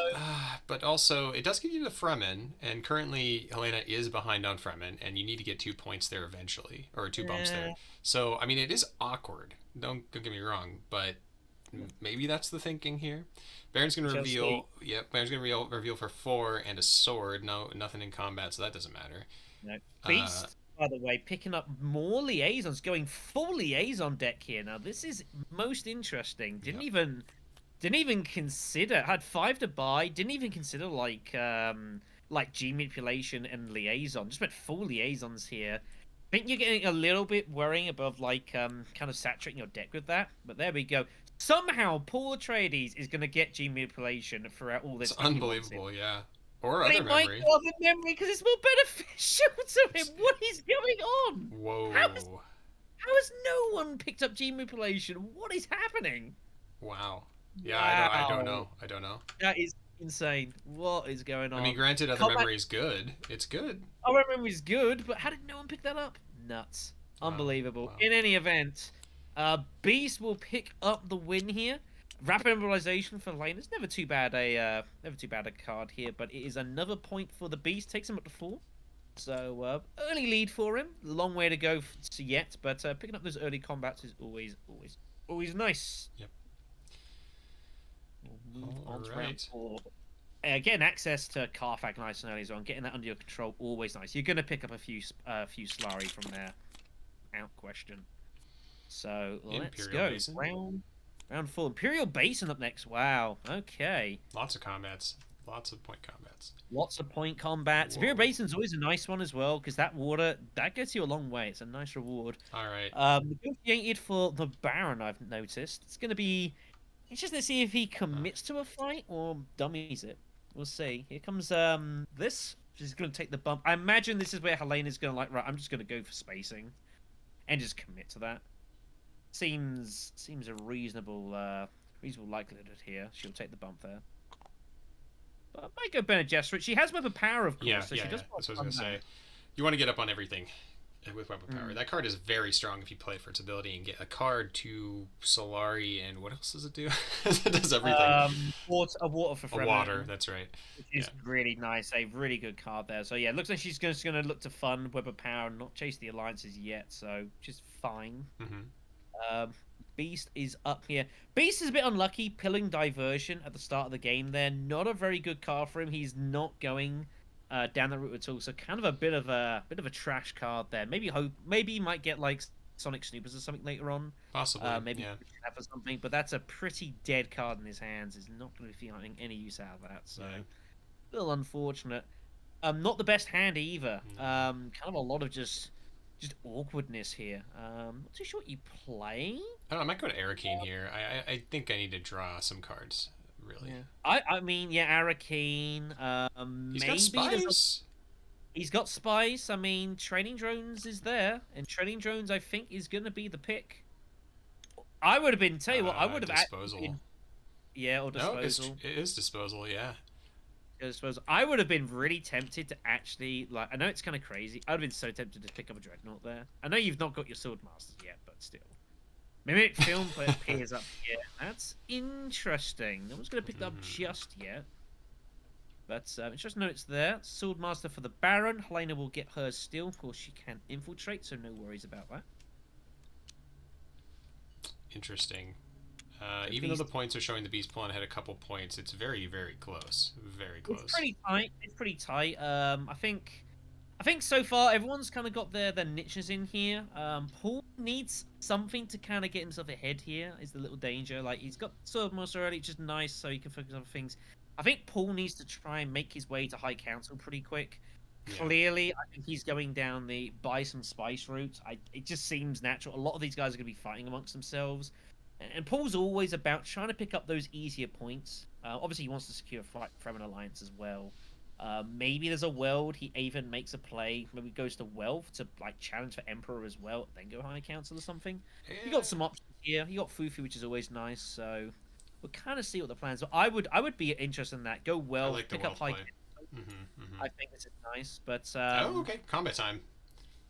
but also it does give you the Fremen, and currently Helena is behind on Fremen, and you need to get 2 points there eventually, or 2 bumps there. yeah, So I mean, it is awkward. Don't get me wrong, but maybe that's the thinking here. Baron's gonna shall see. reveal. Yep, Baron's gonna reveal for 4 and a sword. No, nothing in combat, so that doesn't matter. No. Uh, Beast, by the way, picking up more liaisons, going full liaison deck here. Now this is most interesting. Didn't yep. even didn't even consider, had 5 to buy, didn't even consider like G manipulation and liaison. Just went full liaisons here. I think you're getting a little bit worrying above kind of saturating your deck with that. But there we go. Somehow Paul Atreides is gonna get G manipulation throughout all It's this if he wants it. unbelievable, yeah. Or But he other might memory. go off in memory because it's more beneficial to him. What is going on? How is Whoa. how has no one picked up G manipulation? What is happening? Wow. Yeah, I don't Wow. know. I don't know. That is insane. What is going I mean, on? granted, other Combat memory is good. It's good. our memory is good, but how did no one pick that up? Nuts. Wow. Unbelievable. Wow. In any event, Beast will pick up the win here. Rapid Embolization for Lane. It's never too bad a card here, but it is another point for the Beast. Takes him up to 4. So early lead for him. Long way to go yet, but picking up those early combats is always nice. Yep. We'll move All on to round right. 4. Getting access to Carfax nice and early on, getting that under your control, always nice. You're gonna pick up a few Slari from there, out question. So let's Imperial go. Basin. Round 4. Imperial Basin up next. Wow. Okay. Lots of combats. Lots of point combats. Lots of point combats. Imperial Whoa. Basin's always a nice one as well, because that water, that gets you a long way. It's a nice reward. All right. Negotiated for the Baron, I've noticed. It's going to be interesting to see if he commits to a fight or dummies it. We'll see. Here comes this. She's going to take the bump. I imagine this is where Helena's going to like, right, I'm just going to go for spacing and just commit to that. Seems a reasonable likelihood here. She'll take the bump there. But I might go Bene Gesserit. She has weapon power, of course, Yeah, so yeah, she yeah. does That's what I want was gonna that. say. You want to get up on everything with weapon power. Mm. That card is very strong if you play for its ability and get a card to Solari, and what else does it do? It does everything. Water for A Fremen, water. That's right. which Yeah. is really nice. A really good card there. So yeah, it looks like she's just going to look to fund weapon power and not chase the alliances yet. So just fine. Mm-hmm. Beast is up here. Beast is a bit unlucky, pilling diversion at the start of the game there. Not a very good card for him. He's not going down that route at all. So kind of a bit of a trash card there. Maybe he might get like Sonic Snoopers or something later on. Possibly. Maybe Yeah. for something, but that's a pretty dead card in his hands. Is not going to be finding any use out of that. So Yeah. a little unfortunate. Not the best hand either. No. Kind of a lot of just awkwardness here. Not too sure what you play. I don't know. I might go to Arakeen here. I think I need to draw some cards. Really. Yeah. I mean, yeah, Arakeen. He's Maybe got spies. he's got spice. I mean, training drones is there, and training drones I think is gonna be the pick. I would have been tell you what I would have disposal. yeah, or No, disposal. it is disposal. Yeah. Disposal. I would have been really tempted to actually like. I know it's kind of crazy. I'd have been so tempted to pick up a dreadnought there. I know you've not got your sword masters yet, but still. Mimic film appears up here. That's interesting. No one's going to pick that up just yet. But it's just notes there. Swordmaster for the Baron. Helena will get hers still. Of course, she can infiltrate, so no worries about that. Interesting. Even though the points are showing the Beast pulling ahead a couple points, it's very, very close. Very close. It's pretty tight. It's pretty tight. I think so far everyone's kind of got their niches in here. Paul needs something to kind of get himself ahead here. Is the little danger. Like he's got Swordmaster already, which is nice, so he can focus on things. I think Paul needs to try and make his way to High Council pretty quick. Yeah. Clearly, I think he's going down the buy some spice route. It just seems natural. A lot of these guys are going to be fighting amongst themselves. And Paul's always about trying to pick up those easier points. Obviously, he wants to secure a fight from an alliance as well. Maybe there's a world he even makes a play. Maybe goes to Wealth to like challenge for Emperor as well, then go High Council or something. Yeah. You got some options here. You got Fufu, which is always nice. So we'll kind of see what the plans are. I would be interested in that. Go Wealth, like the pick up Wealth High play. Council. Mm-hmm. I think this is nice, but Oh, okay. Combat time.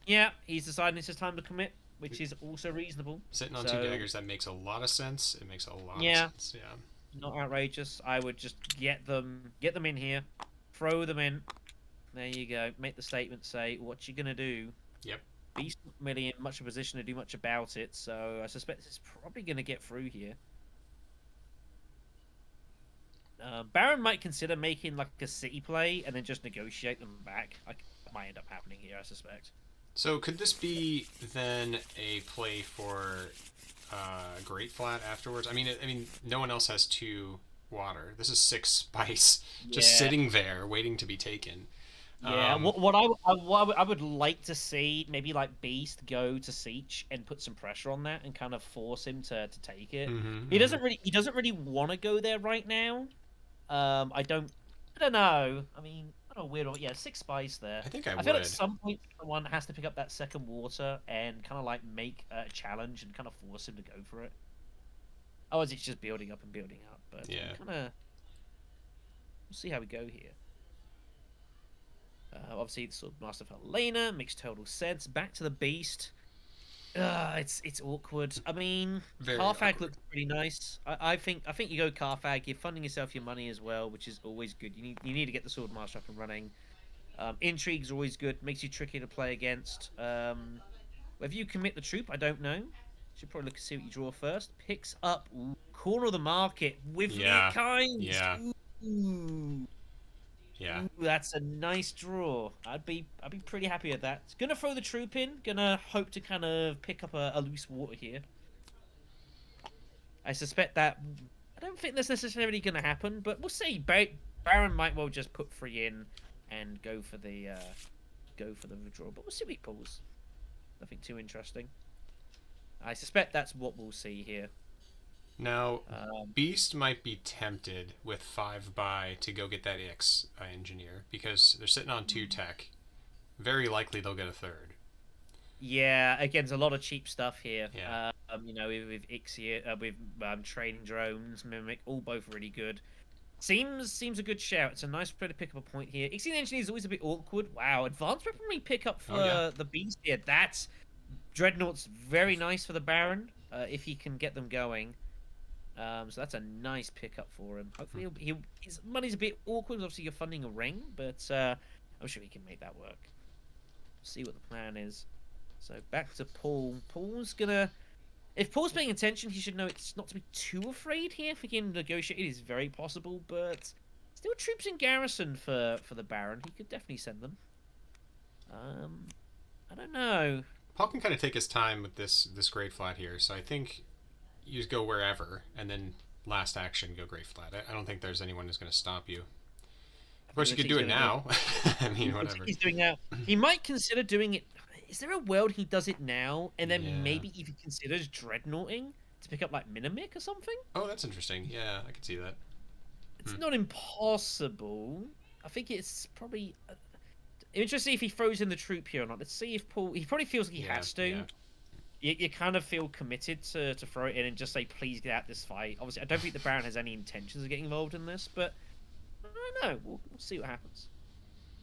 yeah, he's deciding it's his time to commit. which is also reasonable. Sitting on two So daggers, that makes a lot of sense. It makes a lot of yeah, sense. Yeah. not outrageous. I would just get them in here, throw them in. There you go. Make the statement. Say what you gonna do. Yep. Beast not really in much of a position to do much about it, so I suspect it's probably gonna get through here. Baron might consider making like a city play and then just negotiate them back. Like that might end up happening here, I suspect. So could this be then a play for Great Flat afterwards? I mean, no one else has two water. This is six spice just Yeah, sitting there waiting to be taken. yeah. Um, What I would like to see maybe like Beast go to Siege and put some pressure on that and kind of force him to take it. mm-hmm. He doesn't really want to go there right now. I don't know. I mean, kind of weird. Yeah, six spice there. I think I I feel would. at some point someone has to pick up that second water and kind of like make a challenge and kind of force him to go for it. Otherwise, it's just building up and building up. But Yeah. kind of, we'll see how we go here. Obviously, the Sword Master for Helena makes total sense. Back to the Beast. It's awkward. I mean, Very Carthag awkward. looks pretty nice. I think you go Carthag. You're funding yourself your money as well, which is always good. You need to get the Sword Master up and running. Intrigue's always good. Makes you tricky to play against. Whether you commit the troop, I don't know. Should probably look and see what you draw first. Picks up corner of the market with Liet Yeah. Kynes. Yeah. Ooh. Yeah. Ooh, that's a nice draw. I'd be pretty happy with that. Gonna throw the troop in. Gonna hope to kind of pick up a loose water here. I suspect that. I don't think that's necessarily gonna happen, but we'll see. Baron might well just put three in and go for the withdrawal. But we'll see what he pulls. Nothing too interesting. I suspect that's what we'll see here. Now, Um, Beast might be tempted with 5 buy to go get that Ix engineer because they're sitting on 2 tech. Very likely they'll get a third. Yeah, again, there's a lot of cheap stuff here. Yeah. You know, with Ixia, with training drones, Mimic, all both really good. Seems a good shout. It's a nice way to pick up a point here. Ixia Engineer is always a bit awkward. Wow, advanced weaponry pick up for Oh yeah. the Beast here. That's Dreadnought's very nice for the Baron if he can get them going. So that's a nice pickup for him. Hopefully, his money's a bit awkward. Obviously, you're funding a ring, but I'm sure he can make that work. See what the plan is. So back to Paul. Paul's gonna. If Paul's paying attention, he should know it's not to be too afraid here. If he can negotiate, it is very possible, but still troops in garrison for the Baron. He could definitely send them. I don't know. Paul can kind of take his time with this Great Flat here, so I think you just go wherever and then last action go Great Flat. I don't think there's anyone who's going to stop you. Of course, you could do it now. I mean, whatever. He's doing now. He might consider doing it. Is there a world he does it now, and then Yeah. maybe if he considers dreadnoughting to pick up like Minimic or something? Oh, that's interesting. Yeah, I could see that. It's not impossible. I think it's probably interesting if he throws in the troop here or not. Let's see if Paul. He probably feels like he Yeah, has to. yeah. You kind of feel committed to throw it in and just say, please get out this fight. Obviously, I don't think the Baron has any intentions of getting involved in this, but I don't know. We'll see what happens.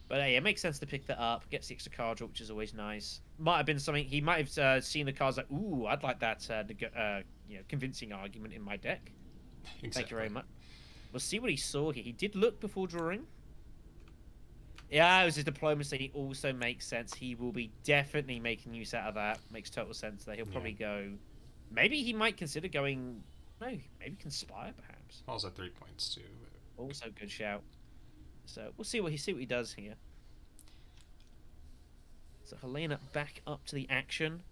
But hey, it makes sense to pick that up. Gets the extra card draw, which is always nice. Might have been something he might have seen the cards like, ooh, I'd like that, convincing argument in my deck. Exactly. Thank you very much. We'll see what he saw here. He did look before drawing. Yeah, it was his diplomacy. He also makes sense. He will be definitely making use out of that. Makes total sense there. He'll probably go. Maybe he might consider going. No, maybe conspire perhaps. Paul's at 3 points too. Also good shout. So we'll see what he does here. So Helena back up to the action.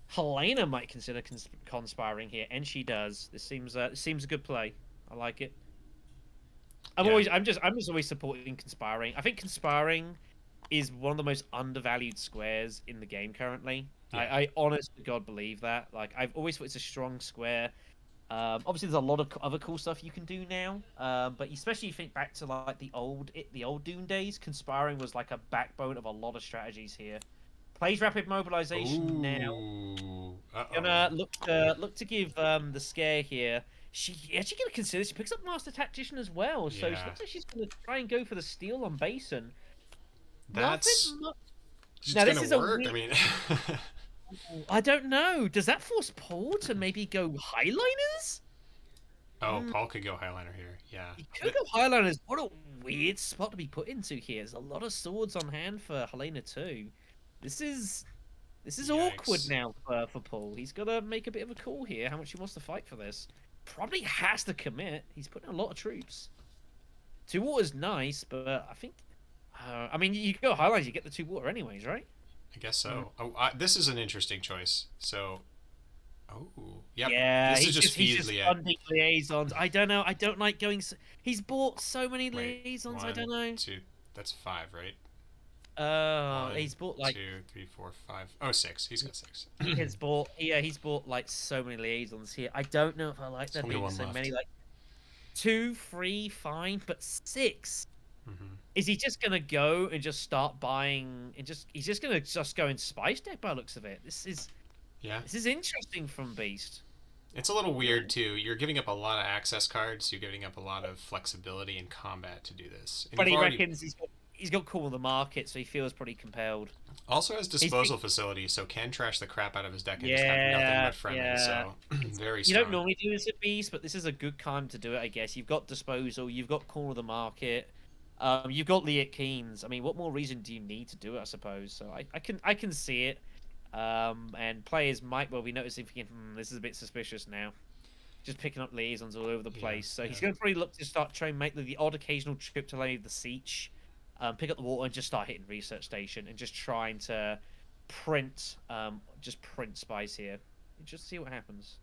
Helena might consider conspiring here, and she does. This seems a good play. I like it. I'm just always supporting conspiring. I think conspiring is one of the most undervalued squares in the game currently. Yeah. I honest to God believe that. Like I've always thought it's a strong square. Obviously, there's a lot of other cool stuff you can do now. But especially if you think back to like the old Doom days, conspiring was like a backbone of a lot of strategies here. Plays rapid mobilization now. Gonna look to give the scare here. She actually gonna consider. She picks up Master Tactician as well, so she Yeah. looks like she's gonna try and go for the steal on Basin. That's Nothing just Now, this gonna is a work. weird- I mean, I don't know. Does that force Paul to maybe go Highliners? Oh, Mm, Paul could go Highliner here. Yeah. he could go Highliners. What a weird spot to be put into here. There's a lot of swords on hand for Helena too. This is this is awkward Yikes. now for Paul. He's got to make a bit of a call here. How much he wants to fight for this? Probably has to commit. He's putting a lot of troops. Two water's nice, but I think. I mean, you go Highliners, you get the two water anyways, right? I guess Mm. so. Oh, this is an interesting choice. So, oh, yep. Yeah, This is just he's feed just Liet. funding liaisons. I don't know. I don't like going. He's bought so many Wait, liaisons. I one, don't know. two. That's five, right? He's One, bought like two, three, four, five. Oh, six. He's got six. he has bought. Yeah, he's bought like so many liaisons here. I don't know if I like There's there only being one so many. left. Like two, three, fine, but six. Hmm. Is he just gonna go and just start buying and just he's just gonna just go in spice deck by the looks of it? Yeah. This is interesting from Beast. It's a little weird too. You're giving up a lot of access cards. You're giving up a lot of flexibility in combat to do this, and But you've he already reckons he's got cool in the market, so he feels pretty compelled. also has He's disposal facility, so can trash the crap out of his deck and just have nothing yeah, but Fremen. yeah. So very You don't strong. normally do this at Beast, but this is a good time to do it, I guess. You've got disposal, you've got corner of the market, you've got Liet Keens. I mean, what more reason do you need to do it? I suppose. So I can see it. And players might well be noticing, thinking, this is a bit suspicious now. Just picking up liaisons all over the Yeah, place. So yeah. he's going to probably look to start trying to make the odd occasional trip to like the siege, pick up the water, and just start hitting research station and just trying to print spice here. And just see what happens.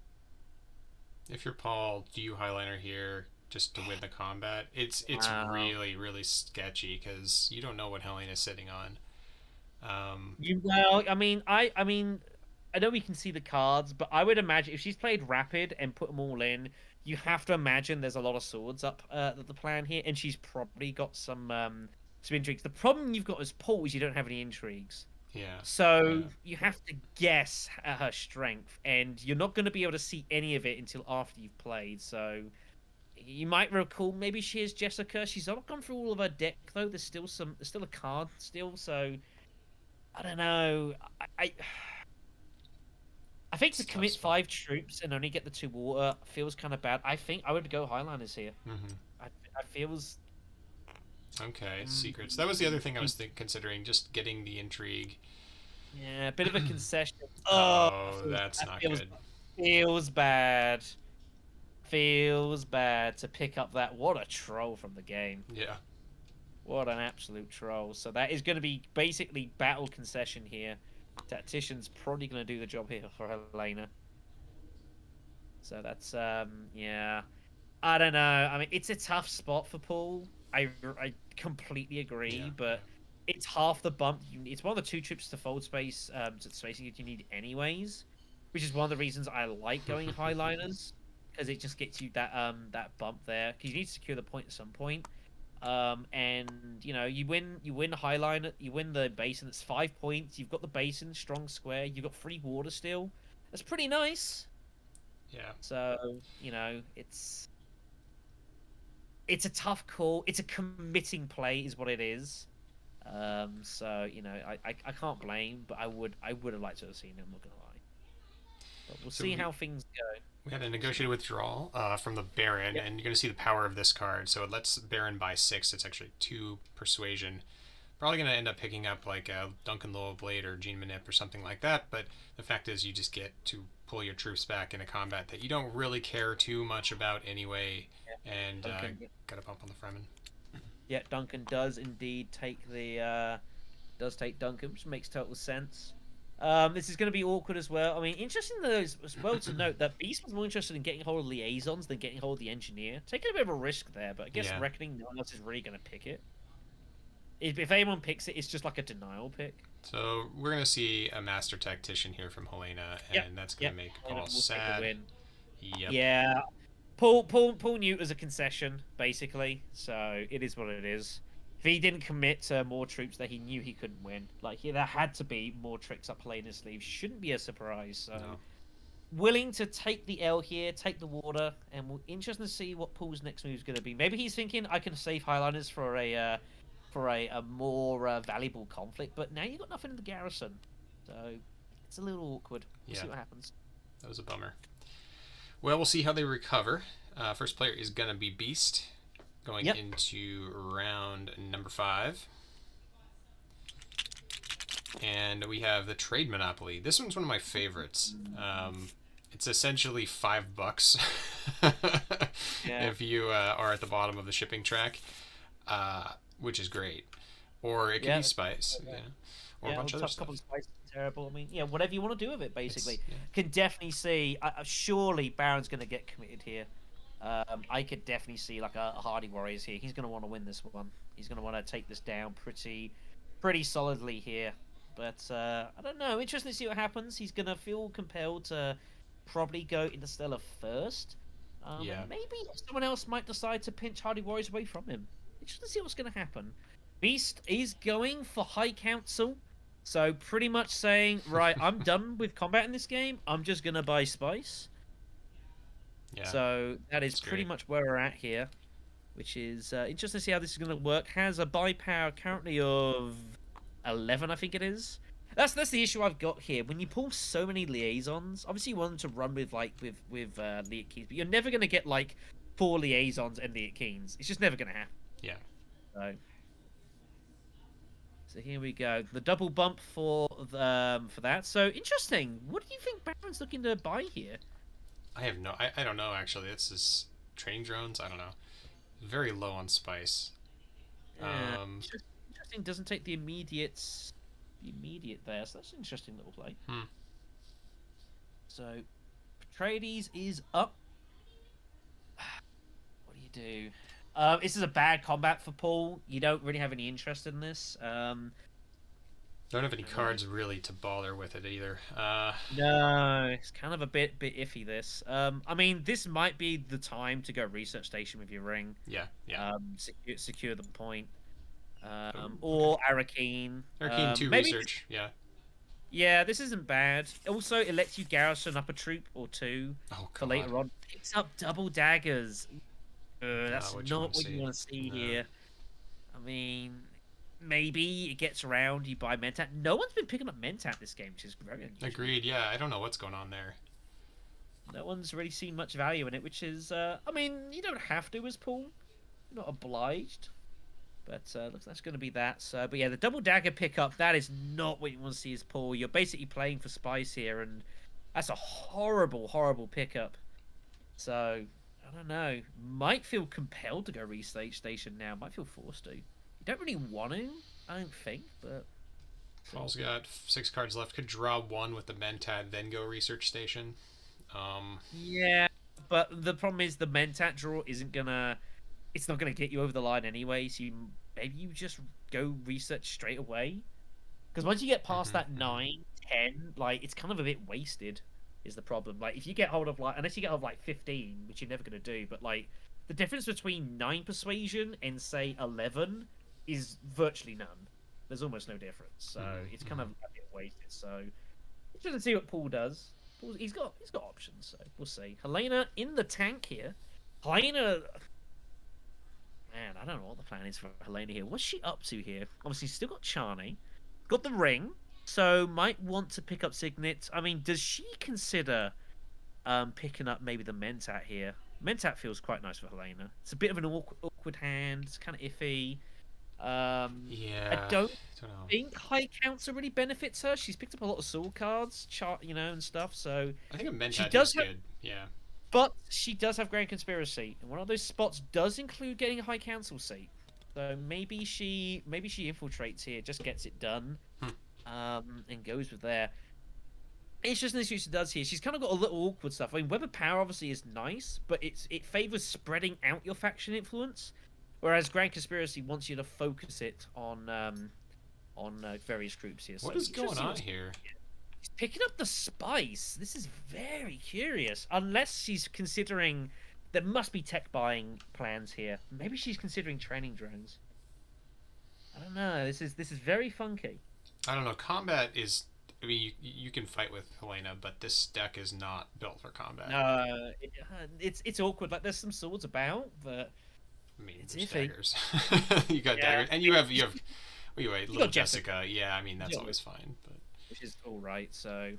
If you're Paul, do you highliner here just to win the combat? It's Wow. really sketchy because you don't know what Helena's sitting on. Um, I know we can see the cards, but I would imagine if she's played rapid and put them all in, you have to imagine there's a lot of swords up the plan here, and she's probably got some intrigues. The problem you've got as Paul is you don't have any intrigues. yeah, So yeah. you have to guess at her strength, and you're not going to be able to see any of it until after you've played. So you might recall maybe she is Jessica. She's not gone through all of her deck though. There's still a card still. So I don't know. I think to It's a tough commit spot. 5 troops and only get the two water feels kind of bad. I think I would go Highlanders here. Hmm. I, I feels Okay, mm, secrets. That was the other thing I was he- considering, just getting the intrigue. yeah, a bit of a concession. Oh, Oh, that's that not feels good. feels bad. Feels bad to pick up that. What a troll from the game. Yeah. What an absolute troll. So that is going to be basically battle concession here. Tactician's probably going to do the job here for Helena. So that's yeah. I don't know. I mean, it's a tough spot for Paul. I completely Yeah, agree, yeah. but it's half the bump. It's one of the two trips to fold space to spacing that you need anyways, which is one of the reasons I like going highliners because it just gets you that bump there because you need to secure the point at some point. And you win Highliner, you win the basin. That's 5 points. You've got the basin, strong square. You've got free water still. That's pretty nice. Yeah. So it's a tough call. It's a committing play, is what it is. So I can't blame, but I would have liked to have seen it. I'm not gonna lie, but we'll So see how things go. we had a negotiated withdrawal from the Baron, Yep. and you're going to see the power of this card. So it lets Baron buy six. It's actually two persuasion. Probably going to end up picking up like a Duncan Low Blade or Gene Manip or something like that. But the fact is, you just get to pull your troops back in a combat that you don't really care too much about anyway, Yeah, and Duncan. Yeah, got a bump on the Fremen. yeah, Duncan does indeed does take Duncan, which makes total sense. This is going to be awkward as well. I mean, interesting though as well to note that Beast was more interested in getting hold of liaisons than getting hold of the engineer. Taking a bit of a risk there, but I guess Yeah. reckoning no one else is really going to pick it. If anyone picks it, it's just like a denial pick. So we're going to see a Master Tactician here from Helena, Yep, and that's going yep. to make And Paul we'll take the sad. win. Yep. Yeah, Paul Newt as a concession, basically. So it is what it is. If he didn't commit to more troops that he knew he couldn't win, like there had to be more tricks up Helena's sleeve. Shouldn't be a surprise. So No. willing to take the L here, take the water, and we're interested to see what Paul's next move is going to be. Maybe he's thinking I can save Highliners for a more valuable conflict, but now you've got nothing in the garrison. So It's a little awkward. We'll Yeah, see what happens. that was a bummer. Well, we'll see how they recover. First player is gonna be Beast, going Yep. into round number 5. And we have the Trade Monopoly. This one's one of my favorites. It's essentially $5 Yeah. if you are at the bottom of the shipping track, which is great. Or it could Yeah. be spice, yeah, or a Yeah, bunch the of other top stuff. couple of spices are terrible. I mean, yeah, whatever you want to do with it, basically. Yeah. Can definitely see. Surely Baron's going to get committed here. I could definitely see like a Hardy Warriors here. He's going to want to win this one. He's going to want to take this down pretty solidly here. But I don't know. Interesting to see what happens. He's going to feel compelled to probably go into Stellar first. Yeah. And maybe someone else might decide to pinch Hardy Warriors away from him. Interesting to see what's going to happen. Beast is going for High Council. So pretty much saying, right, I'm done with combat in this game. I'm just going to buy Spice. Yeah. So that is That's pretty great. much where we're at here, which is interesting to see how this is going to work. Has a buy power currently of 11, I think it is. That's the issue I've got here. When you pull so many liaisons, obviously you want them to run with Liet Keys, but you're never going to get like 4 liaisons and Liet Keys. It's just never going to happen. Yeah. So here we go. The double bump for that. So interesting. What do you think Baron's looking to buy here? I don't know actually. This is training drones. I don't know. Very low on spice. Interesting. Doesn't take the immediate there. So that's an interesting little play. So Petrades is up. What do you do? This is a bad combat for Paul. You don't really have any interest in this. Don't have any cards really to bother with it either. No, it's kind of a bit iffy. This. I mean, this might be the time to go research station with your ring. Yeah. Yeah. Secure the point. Or Arakeen. Arcane 2 maybe research. Yeah. Yeah, this isn't bad. Also, it lets you garrison up a troop or 2 for later on. Picks up double daggers. That's not what you want to see here. I mean, maybe it gets around. You buy Mentat. No one's been picking up Mentat this game, which is very unusual. Agreed. Yeah, I don't know what's going on there. No one's really seen much value in it, which is, I mean, you don't have to as Paul. You're not obliged. But looks like that's going to be that. So, but yeah, the double dagger pickup, that is not what you want to see as Paul. You're basically playing for spice here, and that's a horrible, horrible pickup. So, I don't know. Might feel compelled to go research station now. Might feel forced to. You don't really want to, I don't think, but... Paul's got 6 cards left. Could draw 1 with the Mentat, then go research station. Yeah, but the problem is the Mentat draw isn't going to... It's not going to get you over the line anyway, so maybe you just go research straight away. Because once you get past that 9, 10, like, it's kind of a bit wasted, is the problem. Like, if you get hold of, like, unless you get hold of, like, 15, which you're never going to do, but, like, the difference between 9 persuasion and, say, 11 is virtually none. There's almost no difference, so it's kind of a bit wasted. So, interesting to see what Paul does. He's got options, so we'll see. Helena in the tank here. Helena... Man, I don't know what the plan is for Helena here. What's she up to here? Obviously, still got Charney. Got the ring. So, might want to pick up Signet. I mean, does she consider picking up maybe the Mentat here? Mentat feels quite nice for Helena. It's a bit of an awkward hand. It's kind of iffy. Yeah. I don't think High Council really benefits her. She's picked up a lot of sword cards, and stuff. So I think a Mentat is good. Yeah. But she does have Grand Conspiracy, and one of those spots does include getting a High Council seat. So maybe she infiltrates here, just gets it done, and goes with there. It's just what she does here. She's kind of got a little awkward stuff. I mean, Web of Power obviously is nice, but it favors spreading out your faction influence, whereas Grand Conspiracy wants you to focus it on various groups here. What is going on here? She's picking up the spice. This is very curious. Unless she's considering... There must be tech buying plans here. Maybe she's considering training drones. I don't know. This is very funky. I don't know. Combat is... I mean, you can fight with Helena, but this deck is not built for combat. No, it's awkward. Like, there's some swords about, but... I mean, it's there's iffy. daggers. You got daggers. And you have... Well, you got Jessica. Yeah, I mean, that's always fine. But which is all right. So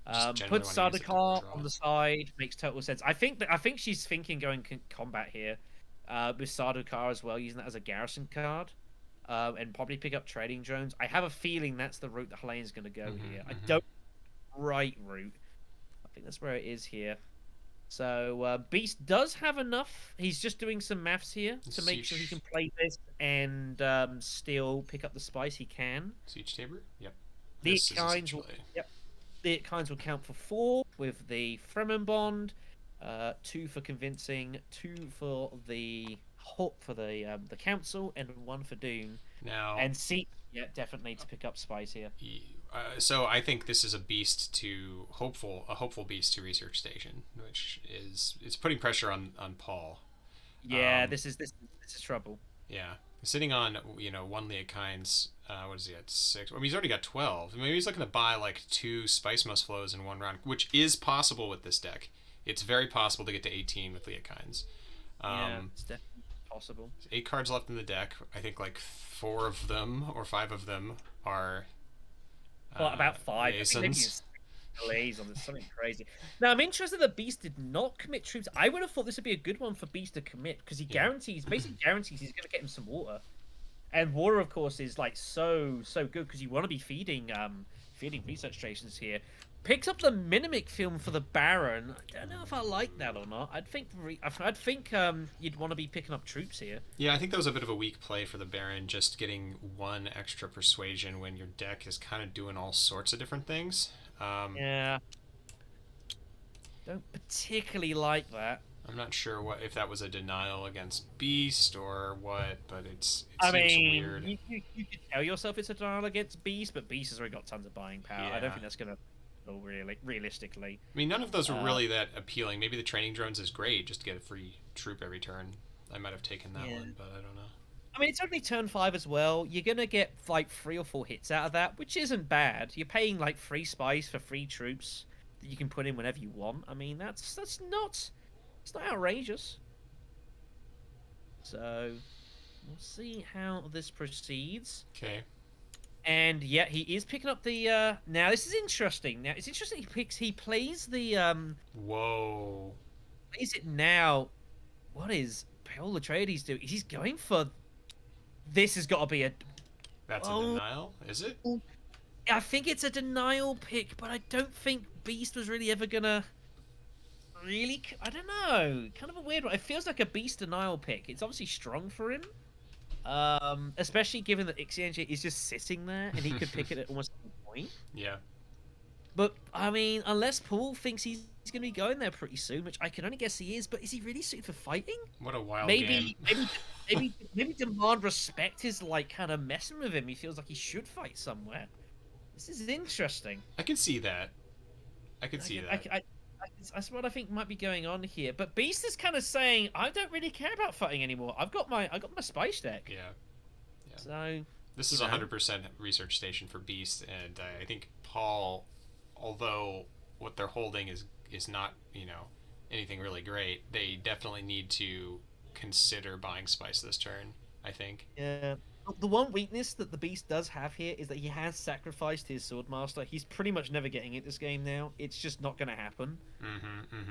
Just generally put want to use it to Sardaukar draw. on the side makes total sense. I think she's thinking going combat here, with Sardaukar as well, using that as a garrison card, and probably pick up trading drones. I have a feeling that's the route that Helene's going to go here. I don't right route. I think that's where it is here. So Beast does have enough. He's just doing some maths here to make sure he can play this and still pick up the spice he can. Siege Tabor? Yep. The This is kinds will, essentially. yep. The kinds will count for 4 with the Fremen bond, 2 for convincing, 2 for the council, and 1 for Doom. Now, And C, yeah, definitely to pick up spice here. so I think this is a beast to a hopeful beast to research station, which is it's putting pressure on Paul. Yeah, this is trouble. Yeah, sitting on 1 Leokine's. What is he at 6? I mean, he's already got 12. Maybe he's looking to buy like 2 Spice Must Flows in 1 round, which is possible with this deck. It's very possible to get to 18 with Leokine's. Yeah, it's definitely possible. 8 cards left in the deck. I think like 4 of them or 5 of them are. Well, about 5. I think maybe it's delays on this, something crazy. Now, I'm interested that Beast did not commit troops. I would have thought this would be a good one for Beast to commit because he basically guarantees he's going to get him some water. And water, of course, is like so good because you want to be feeding research stations here. Picks up the Minimic film for the Baron. I don't know if I like that or not. I'd think you'd want to be picking up troops here. Yeah, I think that was a bit of a weak play for the Baron, just getting 1 extra persuasion when your deck is kind of doing all sorts of different things. Yeah, don't particularly like that. I'm not sure if that was a denial against Beast or what, but it I seems mean, weird. you could tell yourself it's a denial against Beast, but Beast has already got tons of buying power. I don't Yeah. think that's gonna go realistically. I mean, none of those were really that appealing. Maybe the training drones is great just to get a free troop every turn. I might have taken that one, but I don't know. I mean, it's only turn 5 as well. You're gonna get like 3 or 4 hits out of that, which isn't bad. You're paying like free spice for free troops that you can put in whenever you want. I mean, that's not it's not outrageous. So we'll see how this proceeds. Okay. And yeah, he is picking up the. Now this is interesting. Now it's interesting. He plays the. Whoa. Plays it now. What is Paul Atreides doing? He's going for. This has got to be a. That's a denial, is it? I think it's a denial pick, but I don't think Beast was really ever gonna. Really, I don't know. Kind of a weird one. It feels like a Beast denial pick. It's obviously strong for him. Especially given that Ixiange is just sitting there and he could pick it at almost any point. Yeah. But I mean, unless Paul thinks he's going to be going there pretty soon, which I can only guess he is, but is he really suited for fighting? What a wild game. Maybe Demand Respect is like kind of messing with him. He feels like he should fight somewhere. This is interesting. I can see that. I can see that. That's what I think might be going on here. But Beast is kind of saying, I don't really care about fighting anymore. I got my spice deck. Yeah. So this is 100% research station for Beast, and I think Paul, although what they're holding is not anything really great, they definitely need to consider buying spice this turn. I think. Yeah. The one weakness that the Beast does have here is that he has sacrificed his Swordmaster. He's pretty much never getting it this game now. It's just not going to happen.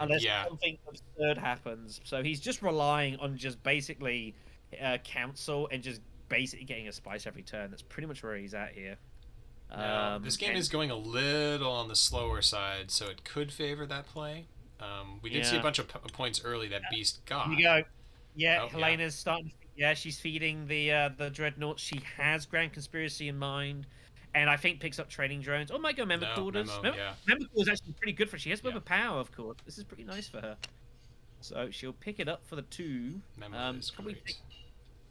Unless something absurd happens. So he's just relying on just basically council and just basically getting a spice every turn. That's pretty much where he's at here. This game is going a little on the slower side, so it could favor that play. We did see a bunch of points early that Beast got. Here you go. Yeah, Helena's starting. Yeah, she's feeding the dreadnoughts. She has Grand Conspiracy in mind, and I think picks up training drones. Oh, might go Member Quarters. Member Quarters is actually pretty good for her. She has Member Power, of course. This is pretty nice for her. So she'll pick it up for the 2.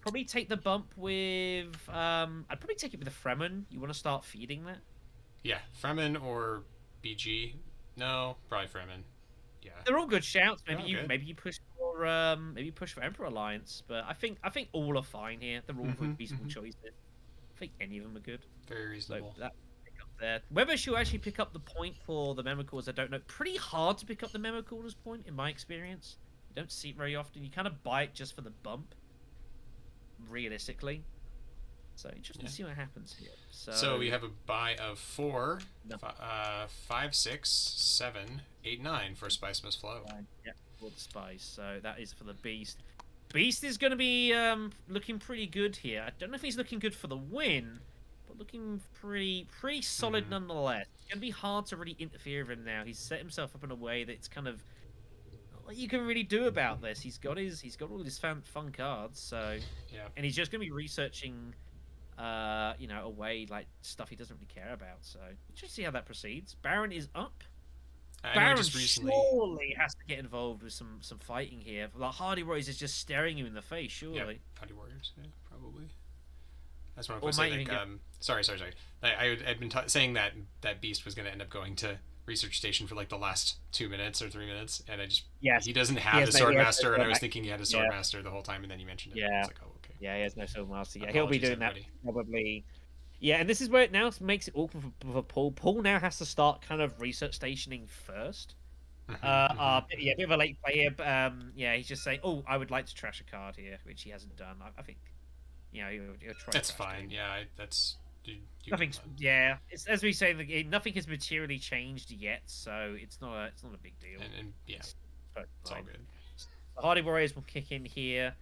Probably take the bump with. I'd probably take it with the Fremen. You want to start feeding that? Yeah, Fremen or BG. No, probably Fremen. Yeah, they're all good shouts. Maybe you push for Emperor Alliance, but I think all are fine here. They're all reasonable choices. I think any of them are good. Very reasonable. So that pick up there. Whether she'll actually pick up the point for the Memoracles, I don't know. Pretty hard to pick up the Memoracles point in my experience. You don't see it very often. You kind of buy it just for the bump. Realistically. So interesting Yeah. to see what happens here. So So we have a buy of 4, no, 5, 6, 7, 8, 9 for Spice Must Flow. yeah, for the spice. So that is for the beast. Beast is going to be looking pretty good here. I don't know if he's looking good for the win, but looking pretty solid Mm-hmm. nonetheless. It's going to be hard to really interfere with him now. He's set himself up in a way that's kind of not what you can really do about this. He's got all his fun cards. So Yeah. and he's just going to be researching away like stuff he doesn't really care about. So just see how that proceeds. Baron is up. I know he Baron just recently. surely has to get involved with some fighting here. Like Hardy Warriors is just staring you in the face, surely. Yeah. Howdy Warriors. Yeah, probably. That's what I Or was might saying. even Like, get sorry. I had been saying that Beast was going to end up going to research station for like the last 2 minutes or 3 minutes, and yes. he doesn't He have has the no he has Swordmaster, no and I was sword thinking he had a yeah. Swordmaster the whole time, and then you mentioned it. Yeah. It's like, oh, okay. Yeah, he has no Soul Master. Yeah, he'll be Apologies, doing everybody. that probably. Yeah, and this is where it now makes it awkward for Paul. Paul now has to start kind of research stationing first. Yeah, a bit of a late play here. But, yeah, he's just saying, "Oh, I would like to trash a card here," which he hasn't done. I think, he'll try. That's trash fine. game. Yeah, that's. Nothing's. Yeah, it's as we say, nothing has materially changed yet, so it's not a big deal. And yeah, It's it's all good. The Hardy Warriors will kick in here.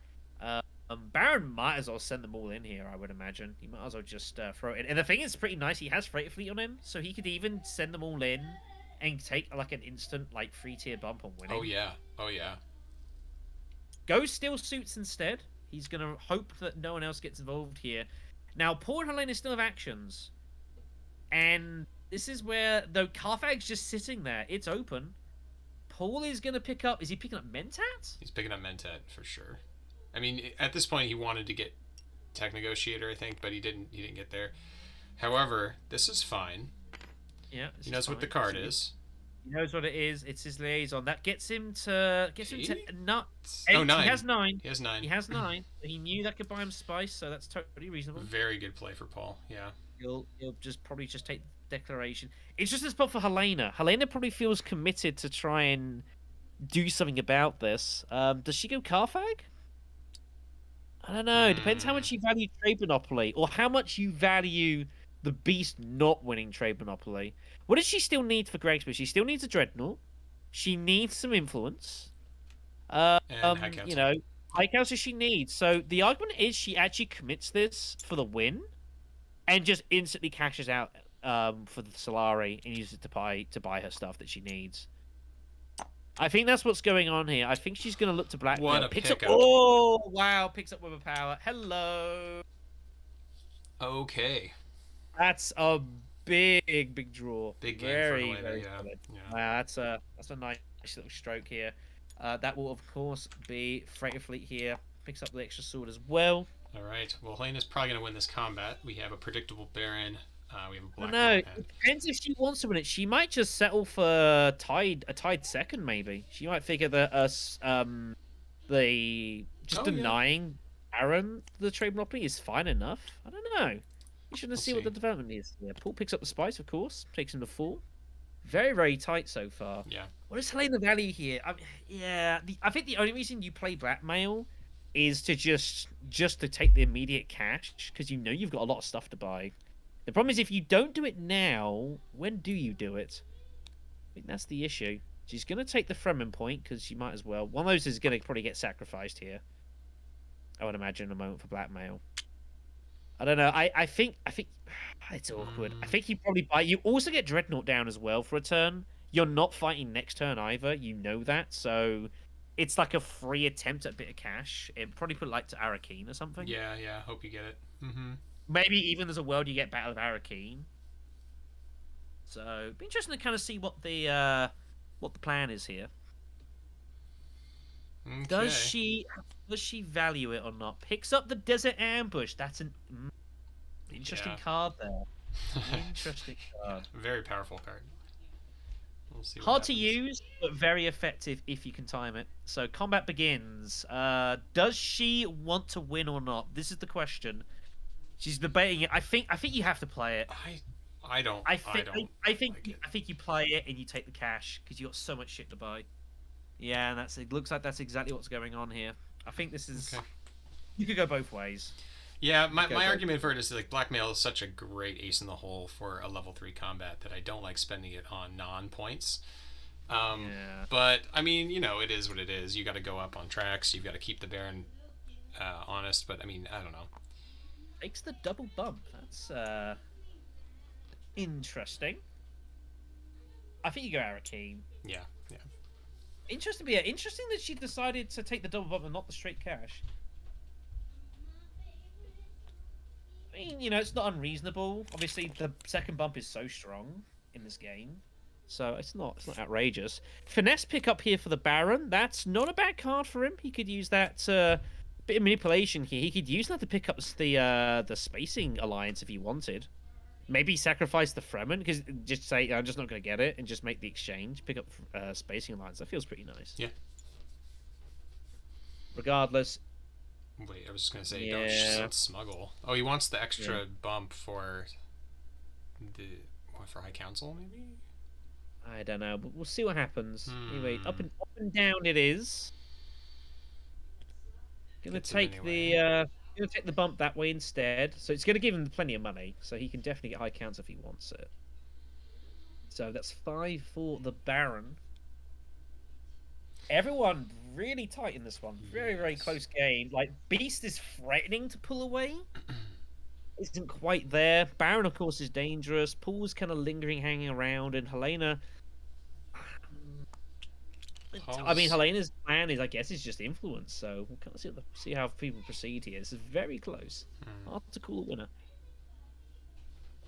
Baron might as well send them all in here, I would imagine. He might as well just throw it in. And the thing is pretty nice, he has Freighter Fleet on him, so he could even send them all in and take like an instant like 3-tier bump on winning. Oh yeah. Oh yeah. Go Steel Suits instead. He's going to hope that no one else gets involved here. Now, Paul and Helena still have actions. And this is where, though Carthag's just sitting there, it's open. Paul is going to pick up... Is he picking up Mentat? He's picking up Mentat for sure. I mean, at this point, he wanted to get Tech Negotiator, I think, but he didn't get there. However, this is fine. Yeah, he knows what the card is. He knows what it is. It's his liaison. That gets him to not. Oh, 9. He has 9. He has 9. He has 9. He knew that could buy him spice, so that's totally reasonable. Very good play for Paul. Yeah. He'll probably just take the declaration. It's just a spot for Helena. Helena probably feels committed to try and do something about this. Does she go Carthag? I don't know. Depends how much you value Trade Monopoly, or how much you value the Beast not winning Trade Monopoly. What does she still need for Greg's? She still needs a Dreadnought. She needs some influence. And High Council. High Council she needs. So the argument is she actually commits this for the win, and just instantly cashes out for the Solari and uses it to buy her stuff that she needs. I think that's what's going on here. I think she's going to look to blackmail. What a pickup. pickup. Oh, wow. Picks up with a power. Hello. Okay. That's a big draw. Big game very, for Helena, very yeah. solid. Yeah. Wow, that's a nice little stroke here. That will, of course, be Freighter Fleet here. Picks up the extra sword as well. All right. Well, Helena's probably going to win this combat. We have a predictable Baron. We have a black. No, it depends if she wants to win it. She might just settle for a tied second, maybe. She might figure that denying Aaron the trade monopoly is fine enough. I don't know. You shouldn't see what the development is. Yeah, Paul picks up the spice, of course. Takes him to 4. Very, very tight so far. Yeah. What is Helena value here? I think the only reason you play blackmail is to just to take the immediate cash, because you know you've got a lot of stuff to buy. The problem is if you don't do it now, when do you do it? I think that's the issue. She's going to take the Fremen point, because she might as well. One of those is going to probably get sacrificed here. I would imagine in a moment for blackmail. I don't know. I think it's awkward. I think you probably buy. You also get Dreadnought down as well for a turn. You're not fighting next turn either. You know that, so it's like a free attempt at a bit of cash. It probably put it like to Arakeen or something. Yeah. Hope you get it. Mm-hmm. Maybe even there's a world you get Battle of Arakeen. So it'd be interesting to kind of see what the plan is here. Okay. Does she value it or not? Picks up the Desert Ambush. That's an interesting card there. Interesting card. Yeah, very powerful card. We'll see. Hard to use, but very effective if you can time it. So combat begins. Does she want to win or not? This is the question. She's debating it. I think you have to play it. I don't. I think you play it and you take the cash because you got so much shit to buy. Yeah, and it looks like that's exactly what's going on here. I think this is. Okay. You could go both ways. Yeah, Just my go. argument for it is like blackmail is such a great ace in the hole for a level 3 combat that I don't like spending it on non points. Um, Yeah. but I mean, it is what it is. You got to go up on tracks. You've got to keep the Baron honest. But I mean, I don't know. Takes the double bump. That's interesting. I think you go Arakeen. Yeah, yeah. Interesting, yeah. Interesting that she decided to take the double bump and not the straight cash. I mean, it's not unreasonable. Obviously, the second bump is so strong in this game, so it's not outrageous. Finesse pick up here for the Baron. That's not a bad card for him. He could use that bit of manipulation here. He could use that to pick up the spacing alliance if he wanted. Maybe sacrifice the Fremen because just say I'm just not going to get it and just make the exchange, pick up spacing alliance. That feels pretty nice. Yeah. Regardless, Wait, I was just gonna say, don't yeah, smuggle. Oh, he wants the yeah. extra bump the for High Council, maybe. I don't know, but we'll see what happens. Anyway, Hmm. up and down it is. Gonna Gets it take anyway. the bump that way instead. So it's gonna give him plenty of money, so he can definitely get high counts if he wants it. So that's 5 for the Baron. Everyone really tight in this one. Very, very Yes. close game. Like Beast is threatening to pull away. Isn't quite there. Baron, of course, is dangerous. Paul's kind of lingering, hanging around, and Helena. I mean, Paul's. Helena's plan is, I guess, is just influence. So we'll kind of see how people proceed here. This is very close. Hmm. Hard to call a winner.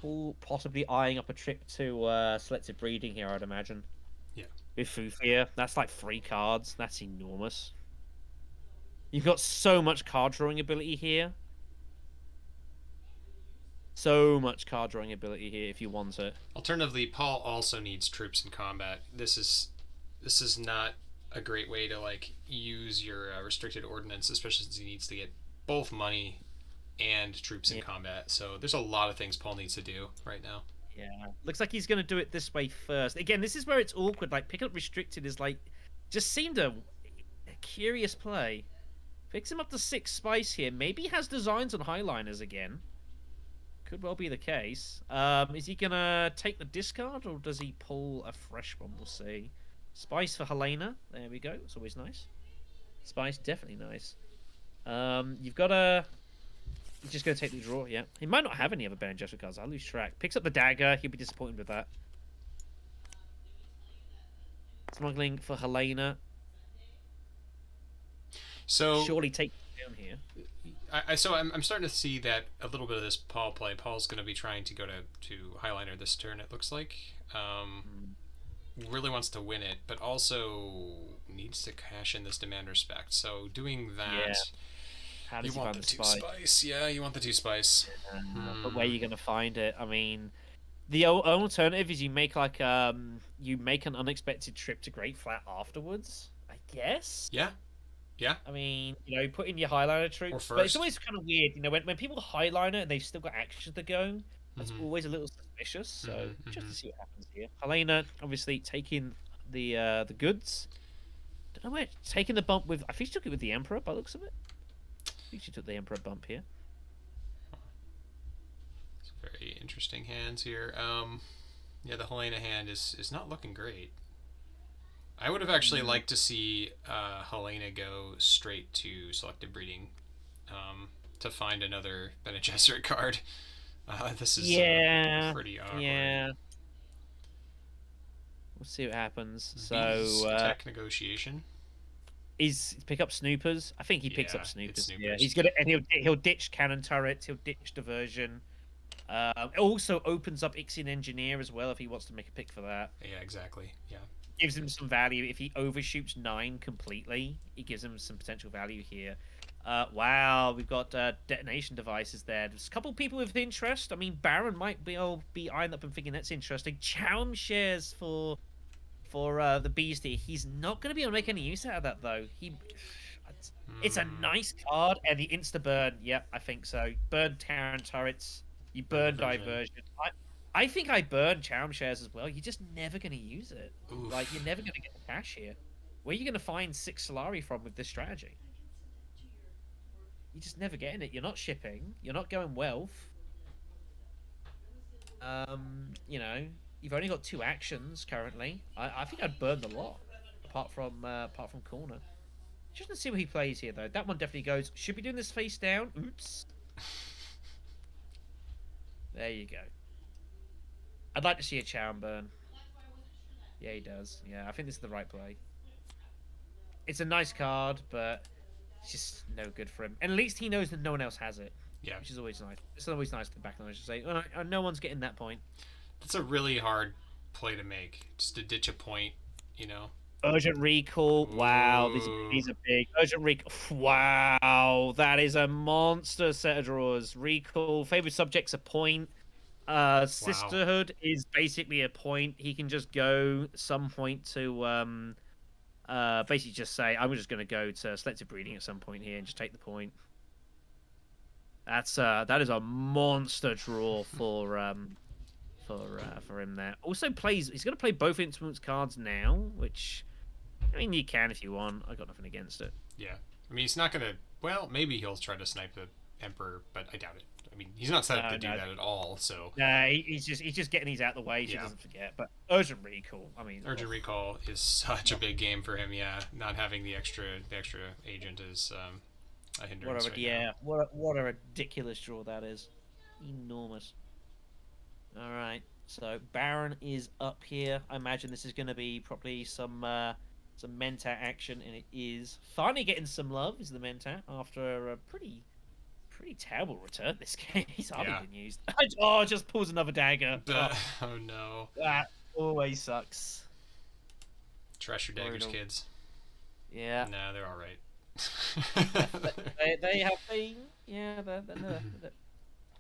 Paul possibly eyeing up a trip to selective breeding here, I'd imagine. Yeah. With Fufia, that's like 3 cards. That's enormous. You've got so much card drawing ability here. So much card drawing ability here if you want it. Alternatively, Paul also needs troops in combat. This is not a great way to like use your restricted ordnance, especially since he needs to get both money and troops in Yeah. combat. So there's a lot of things Paul needs to do right now. Yeah. Looks like he's going to do it this way first. Again, this is where it's awkward. Like, pick up restricted is like, just seemed a curious play. Picks him up to 6 spice here. Maybe he has designs on highliners again. Could well be the case. Is he going to take the discard or does he pull a fresh one? We'll see. Spice for Helena. There we go. It's always nice. Spice, definitely nice. You've got a. He's just going to take the draw, yeah. He might not have any other Baron Gesture cards. I'll lose track. Picks up the dagger. He'll be disappointed with that. Smuggling for Helena. So Surely take down here. I'm starting to see that a little bit of this Paul play. Paul's going to be trying to go to highliner this turn. It looks like. Hmm. Really wants to win it, but also needs to cash in this demand respect. So doing Yeah. that, How you does he want find the the two spike? spice. Yeah, you want the two spice. But where are Hmm. you going to find it? I mean, the alternative is you make like you make an unexpected trip to Great Flat afterwards. I guess. Yeah, yeah. I mean, put in your highliner Or troops, but it's first. always kind of weird, when people highliner and they've still got action to go. That's Mm-hmm. always a little suspicious. So Mm-hmm. just Mm-hmm. to see what happens here. Helena obviously taking the goods. Don't know where taking the bump with. I think she took it with the Emperor by the looks of it. I think she took the Emperor bump here. It's very interesting hands here. Yeah, the Helena hand is not looking great. I would have actually Mm, liked to see Helena go straight to selective breeding to find another Bene Gesserit card. This is yeah, pretty awkward. yeah. We'll see what happens. Bees So attack negotiation. is pick up snoopers. I think he picks Yeah, up it's snoopers. Yeah, snoopers. he's gonna and he'll ditch cannon turrets. He'll ditch diversion. It also opens up Ixion Engineer as well if he wants to make a pick for that. Yeah, exactly. Yeah. Gives him some value. If he overshoots 9 completely, it gives him some potential value here. Wow, we've got detonation devices there. There's a couple people with interest. I mean, Baron might be eyeing up and thinking that's interesting. Charm shares for the Beastie. He's not going to be able to make any use out of that though. It's a Hmm. nice card and the insta burn. Yep, I think so. Burn Terran turrets. You Burn burn diversion. diversion. I think I burn charm shares as well. You're just never going to use it. Like you're Oof. never going to get the cash here. Where are you going to find 6 Solari from with this strategy? You're just never getting it. You're not shipping. You're not going wealth. You know, you've only got 2 actions currently. I think I'd burn the lot, apart from corner. Just to see what he plays here though. That one definitely goes. Should be doing this face down. Oops. There you go. I'd like to see a Charon burn. Yeah, he does. Yeah, I think this is the right play. It's a nice card, but it's just no good for him. And at least he knows that no one else has it, Yeah, which is always nice. It's always nice to back on. I should say, oh, no one's getting that point. that's a really hard play to make. Just to ditch a point, you know. Urgent recall. Wow, Ooh, these are big. Urgent recall. Wow, that is a monster set of draws. Recall. Favorite subject's a point. wow. Sisterhood is basically a point. He can just go some point to basically just say, I'm just going to go to selective breeding at some point here and just take the point. That is a monster draw for him there. Also he's going to play both influence cards now, which I mean you can if you want. I got nothing against it. Yeah, I mean he's not gonna. Well, maybe he'll try to snipe the Emperor, but I doubt it. I mean he's not set up No, to do no, that at all. So no. He's just getting these out of the way so he yeah, doesn't forget. But urgent recall. I mean, Urgent Recall is such a big game for him. Yeah, not having the extra agent is a hindrance right now. what a ridiculous draw that is. Enormous. All right. So Baron is up here. I imagine this is going to be probably some Mentat action, and it is finally getting some love. Is the Mentat after a pretty terrible return this game? He's hardly Yeah. been used. Oh, just pulls another dagger. Oh, Oh no. that always sucks. Trash your daggers, Brutal. kids. Yeah, Nah, they're all right. they have been. Yeah, that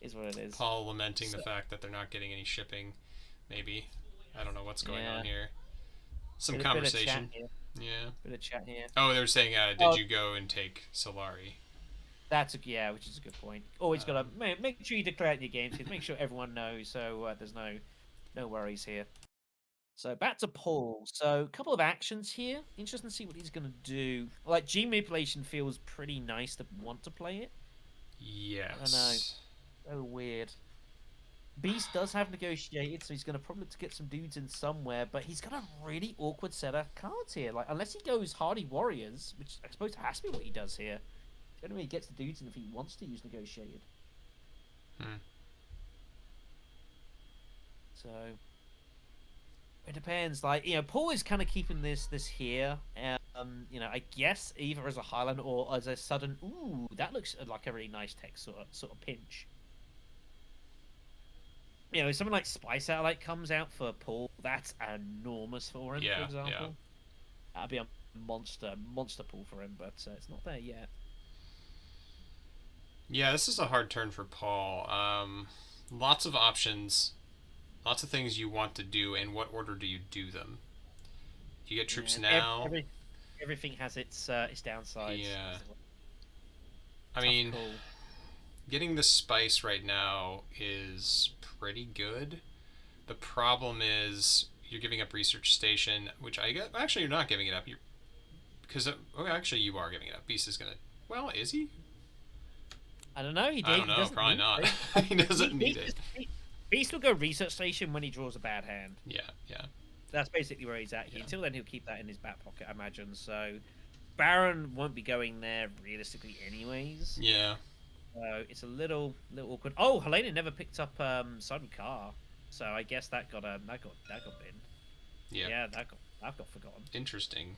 is what it is. Paul lamenting the So, fact that they're not getting any shipping. Maybe. I don't know what's going yeah, on here. Some bit of chat conversation. here. Yeah. Bit of chat here. Oh, they were saying, did Oh, you go and take Solari? yeah, which is a good point. Always got to make sure you declare it in your games. Make sure everyone knows, so there's no worries here. So back to Paul. So a couple of actions here. Interesting to see what he's gonna do. Like G manipulation feels pretty nice to want to play it. I don't know. Yes. So weird. Beast does have negotiated, so he's gonna probably have to get some dudes in somewhere. But he's got a really awkward set of cards here. Like unless he goes Hardy Warriors, which I suppose has to be what he does here. Generally, he gets the dudes in if he wants to use negotiated. Hmm. So it depends. Like Paul is kind of keeping this here. I guess either as a Highland or as a sudden. Ooh, that looks like a really nice text sort of pinch. If something like Spy Satellite comes out for Paul, that's enormous for him. For Yeah, example, yeah. that'd be a monster pull for him, but it's not there yet. Yeah, this is a hard turn for Paul. Lots of options, lots of things you want to do. In what order do you do them? Do you get troops Yeah, now? everything has its downsides. Yeah. It's a I tough mean, call. getting the spice right now is pretty good. The problem is you're giving up research station, which I get. Actually, you're not giving it up. You because actually you are giving it up. Beast is gonna. Well, is he? I don't know. I don't He know. doesn't Probably need not. to. He doesn't need it. Beast will go research station when he draws a bad hand. Yeah, yeah, That's basically where he's at. yeah. Until then, he'll keep that in his back pocket, I imagine. So, Baron won't be going there realistically, anyways. Yeah. So it's a little awkward. Oh, Helena never picked up Sudden Car, so I guess that got binned. Yeah. Yeah, that got forgotten. Interesting.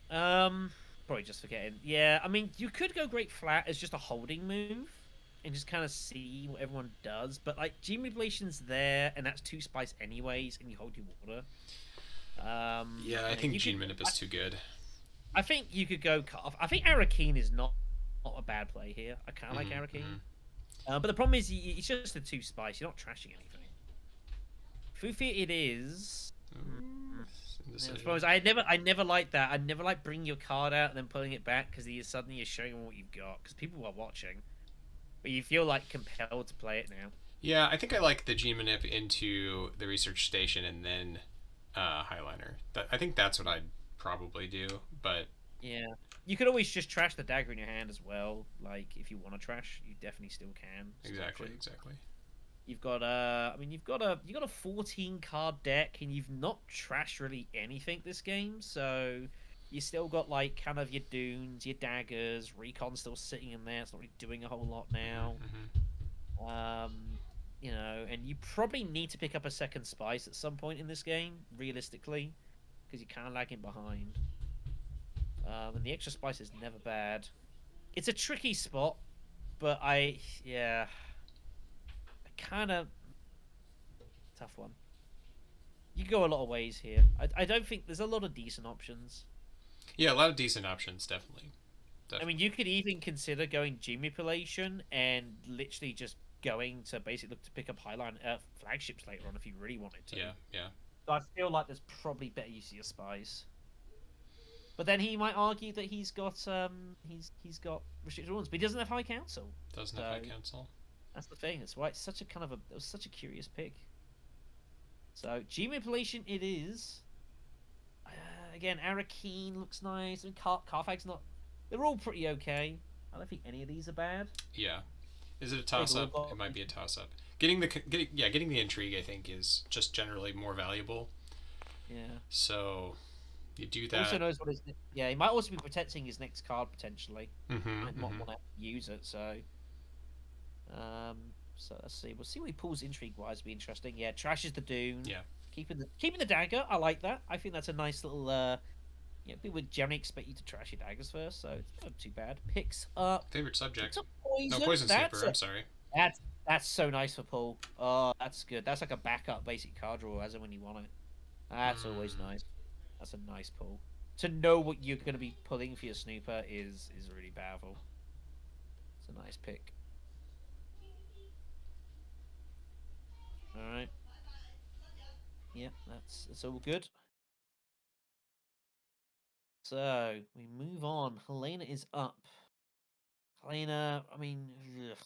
Probably just forgetting. Yeah, I mean, you could go Great Flat as just a holding move and just kind of see what everyone does, but like G manipulation's there, and that's 2 spice anyways, and you hold your water. Yeah, I think Gene Minip is too good. I think you could go cut off. I think Arakeen is not a bad play here. I kind of like Mm-hmm. Arakeen. But the problem is, it's just a 2 spice. You're not trashing anything. Fufi it is. I suppose I never liked that. I never like bringing your card out and then pulling it back because suddenly you're showing them what you've got because people are watching, but you feel like compelled to play it now. Yeah, I think I like the Gene Manip into the research station and then Highliner. I think that's what I'd probably do. But Yeah. You could always just trash the dagger in your hand as well. Like, if you want to trash, you definitely still can. It's an Exactly, option. exactly. You've got I mean, you've got a 14 card deck, and you've not trashed really anything this game. So you still got like kind of your dunes, your daggers, recon still sitting in there. It's not really doing a whole lot now. Um, you know, and you probably need to pick up a second spice at some point in this game, realistically, because you're kind of lagging behind. And the extra spice is never bad. It's a tricky spot, but yeah, I kind of tough one. You go a lot of ways here. I don't think there's a lot of decent options. Yeah, a lot of decent options, definitely. I mean, Definitely. you could even consider going G manipulation and literally just going to basically look to pick up Highline flagships later on if you really wanted to. Yeah, yeah. So I feel like there's probably better use of your spies. But then he might argue that he's got restricted rules, but he doesn't have High Council. Doesn't have So High Council. that's the thing. That's why it's such a kind of a it was such a curious pick. So G manipulation it is. Again, Arakeen looks nice. I mean, Carfag's not. They're all pretty okay. I don't think any of these are bad. Yeah. Is it a They've toss all up? got. It might be a toss up. Getting the intrigue I think is just generally more valuable. Yeah. So you do Also that. knows what his. Yeah, he might also be protecting his next card potentially. Mm-hmm. Might not Mm-hmm. want to use it. So. Um. So let's see. We'll see what he pulls intrigue wise. Be interesting. Yeah. Trashes the Dune. Yeah. Keeping the dagger. I like that. I think that's a nice little. People would generally expect you to trash your daggers first, so it's not too bad. Favorite Picks subject. up No, poison. Poison Sniper. I'm sorry. That's that's so nice for Paul. Oh, that's good. That's like a backup basic card draw as and when you want it. That's always Mm. nice. That's a nice pull. To know what you're going to be pulling for your snooper is really powerful. It's a nice pick. All right. Yeah, that's all good. So we move on. Helena is up. Helena, I mean, ugh,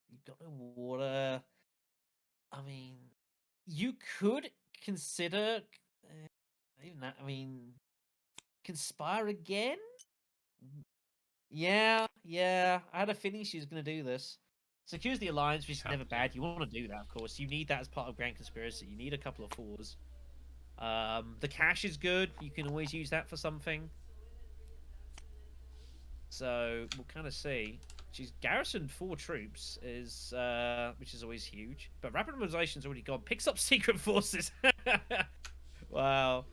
you've got no water. I mean, you could consider even that. I mean, conspire again. Yeah, yeah. I had a feeling she was going to do this. Secures the alliance, which is Yeah. never Yeah. bad. You want to do that, of course. You need that as part of Grand Conspiracy. You need a couple of fours. The cash is good. You can always use that for something. So we'll kind of see. She's garrisoned 4 troops, which is always huge. But rapid mobilization's already gone. Picks up secret forces. Wow,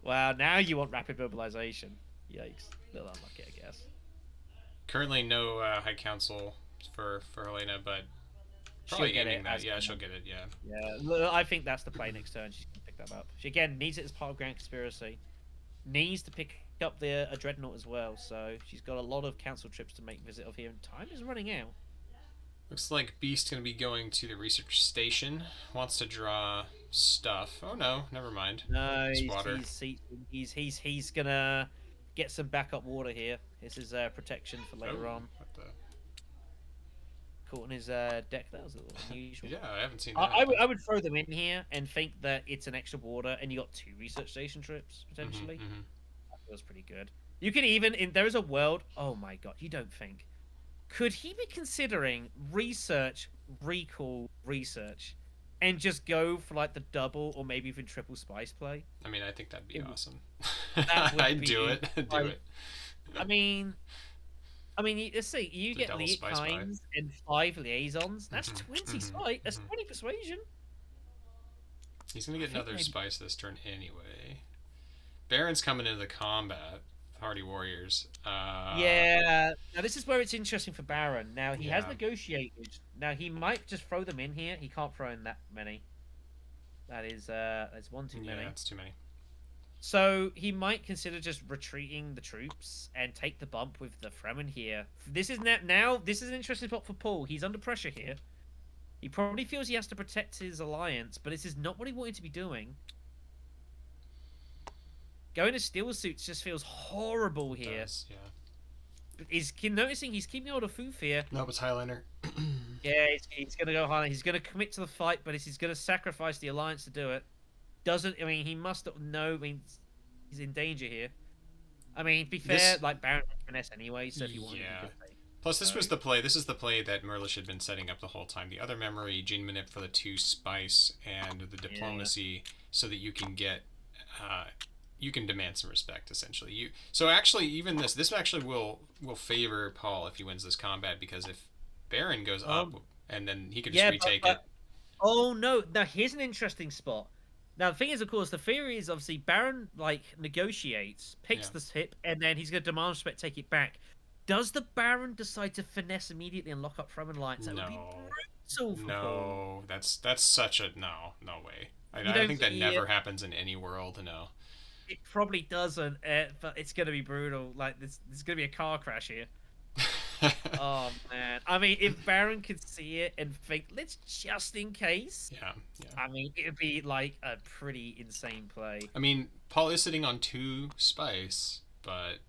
wow. Now you want rapid mobilization. Yikes. Little unlucky, I guess. Currently, no High Council for Helena, but She'll probably get it aiming that. as Yeah, she'll get it. Yeah. yeah. I think that's the play next turn. She's gonna pick that up. She again needs it as part of Grand Conspiracy. Needs to pick up the a dreadnought as well. So she's got a lot of council trips to make visit of here, and time is running out. Looks like Beast gonna be going to the research station. Wants to draw stuff. Oh no, never mind. No, It's water. he's gonna get some backup water here. This is protection for Oh, later on. what the? Caught on his deck. That was a little unusual. Yeah, I haven't seen I, that. I would I would throw them in here and think that it's an extra water, and you got 2 research station trips Mm-hmm, potentially. mm-hmm. That feels pretty good. You can even in there is a world. Oh my god, you don't think? Could he be considering research, recall, research, and just go for like the double or maybe even triple spice play? I mean, I think that'd be It, awesome. that would I'd do be it. Do like. it. I mean, let's see. You The get double Liet spice buy. Kynes and 5 liaisons. That's Mm-hmm, 20 mm-hmm, spice. That's mm-hmm. 20 persuasion. He's gonna I get think another maybe. spice this turn anyway. Baron's coming into the combat. Hardy Warriors. Yeah. Now this is where it's interesting for Baron. Now he has Yeah. negotiated. Now he might just throw them in here. He can't throw in that many. That's one too Yeah, many. that's too many. So he might consider just retreating the troops and take the bump with the Fremen here. This is now. This is an interesting spot for Paul. He's under pressure here. He probably feels he has to protect his alliance, but this is not what he wanted to be doing. Going to steel suits just feels horrible It here. does, yeah. He's noticing he's keeping hold of Food Fear. Nope, it's Highliner. Yeah, he's going to go high. He's going to commit to the fight, but he's going to sacrifice the alliance to do it. Doesn't I mean he must know? I mean he's in danger here. I mean, to be fair, This, like Baron had finesse anyway, so if you wanted, you yeah. could take. Plus, this So, was the play. This is the play that Merrlish had been setting up the whole time. The other memory, gene manip for the 2 spice, and the yeah. diplomacy, so that you can get, uh, you can demand some respect. Essentially, you. So actually, even this actually will favor Paul if he wins this combat because if Baron goes up, Um. and then he could just Yeah, retake but it. oh no! Now here's an interesting spot. Now the thing is, of course, the theory is obviously Baron like negotiates, Yeah. picks the tip, and then he's going to demand respect, take it back. Does the Baron decide to finesse immediately and lock up Fremen Lights? That would be No. brutal for Paul. No. That's such a no way. You I don't think that see it. never happens in any world. No. It probably doesn't, but it's going to be brutal. Like there's going to be a car crash here. Oh man! I mean, if Baron could see it and think, let's just in case. Yeah. Yeah. I mean, it'd be like a pretty insane play. I mean, Paul is sitting on 2 spice, but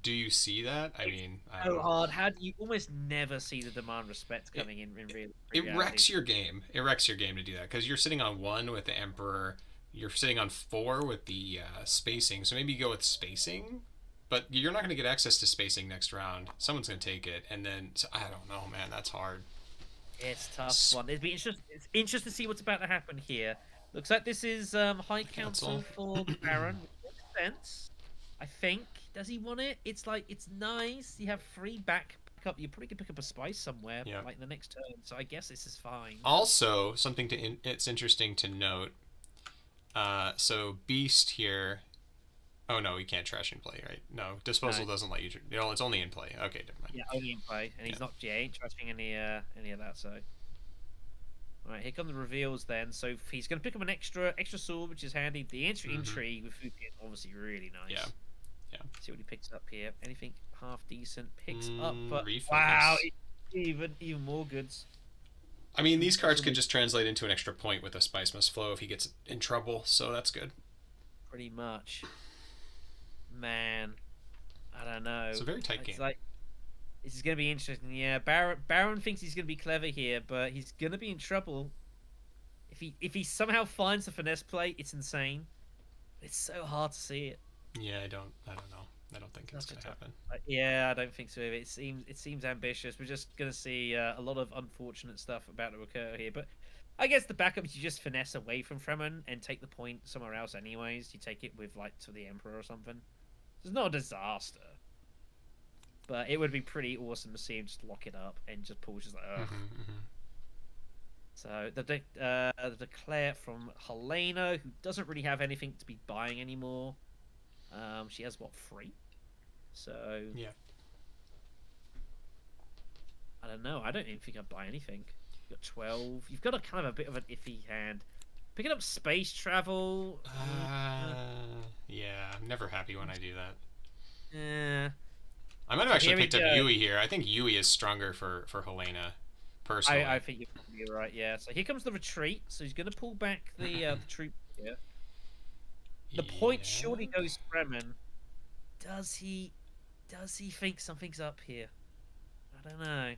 do you see that? I It's mean, I don't so know. hard. How do you almost never see the demand respect It, coming in it reality? wrecks your game. It wrecks your game to do that because you're sitting on 1 with the Emperor. You're sitting on 4 with the spacing. So maybe you go with spacing, but you're not going to get access to spacing next round. Someone's going to take it, and then so, I don't know, man. That's hard. It's a tough one. It'd be interesting. It's interesting to see what's about to happen here. Looks like this is High Cancel. Council for the Baron, which makes sense. I think. Does he want it? It's like it's nice. You have free back up. You probably could pick up a spice somewhere, Yeah. like the next turn. So I guess this is fine. Also, it's interesting to note. So Beast here. Oh no, we can't trash in play, right? No, No, disposal doesn't let you. No, it's only in play. Okay, never mind. yeah, only in play, and Yeah. he's not. Yeah, ain't trusting any of that. So, all right, here come the reveals then. So he's going to pick up an extra sword, which is handy. The entry Mm-hmm. intrigue with Fupi is obviously really Yeah. nice. Yeah. See what he picks up here. Anything half decent picks up, but wow, Refocus. even more goods. I mean, these cards could Impossibly just translate into an extra point with a Spice Must Flow if he gets in trouble, so that's good. pretty much. Man, I don't know. It's a very tight It's game. like this is gonna be interesting. Yeah, Baron thinks he's gonna be clever here, but he's gonna be in trouble if he somehow finds the finesse play. It's insane. It's so hard to see it. Yeah, I don't know. I don't think it's Such a gonna tough. happen. Yeah, I don't think so. It seems ambitious. We're just gonna see a lot of unfortunate stuff about to occur here. But I guess the backup is you just finesse away from Fremen and take the point somewhere else. Anyways, you take it with like to the Emperor or something. It's not a disaster, but it would be pretty awesome to see him just lock it up and just pull just like ugh. Mm-hmm. So the declare from Helena, who doesn't really have anything to be buying anymore. She has what 3? So Yeah. I don't know. I don't even think I'd buy anything. You've got 12. You've got a kind of a bit of an iffy hand. Picking up space travel. Yeah. I'm never happy when I do that. Yeah. I might have So actually here we picked up go. Yui here. I think Yui is stronger for Helena, I personally. think you're probably right. Yeah. So here comes the retreat. So he's going to pull back the troop here. The point Yeah. surely goes Fremen. Does he? Does he think something's up here? I don't know.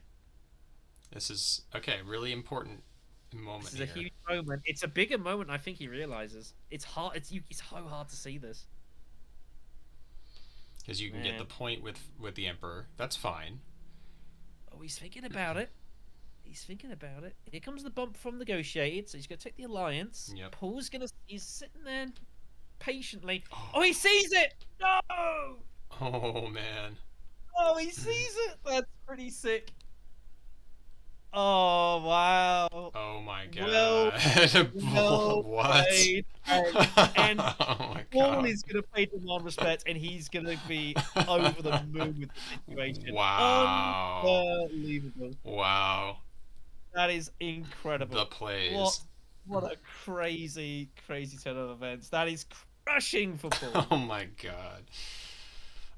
This is okay. Really important moment This is a here huge moment. It's a bigger moment. I think he realizes. It's hard. It's so hard to see this. because you can get the Man. point with the Emperor. That's fine. Oh, he's thinking about it. He's thinking about it. Here comes the bump from negotiated. So he's going to take the alliance. Yep. Paul's gonna. He's sitting there patiently. Oh, he sees it. No. Oh man. Oh, he sees it. That's pretty sick. Oh wow. Oh my Well, god. well What? played. And Oh my Paul god. is going to pay demand respect, and he's going to be over the moon with the situation. Wow. Unbelievable. Wow. That is incredible. The plays. What a crazy, crazy turn of events. That is crushing for Paul. Oh my god.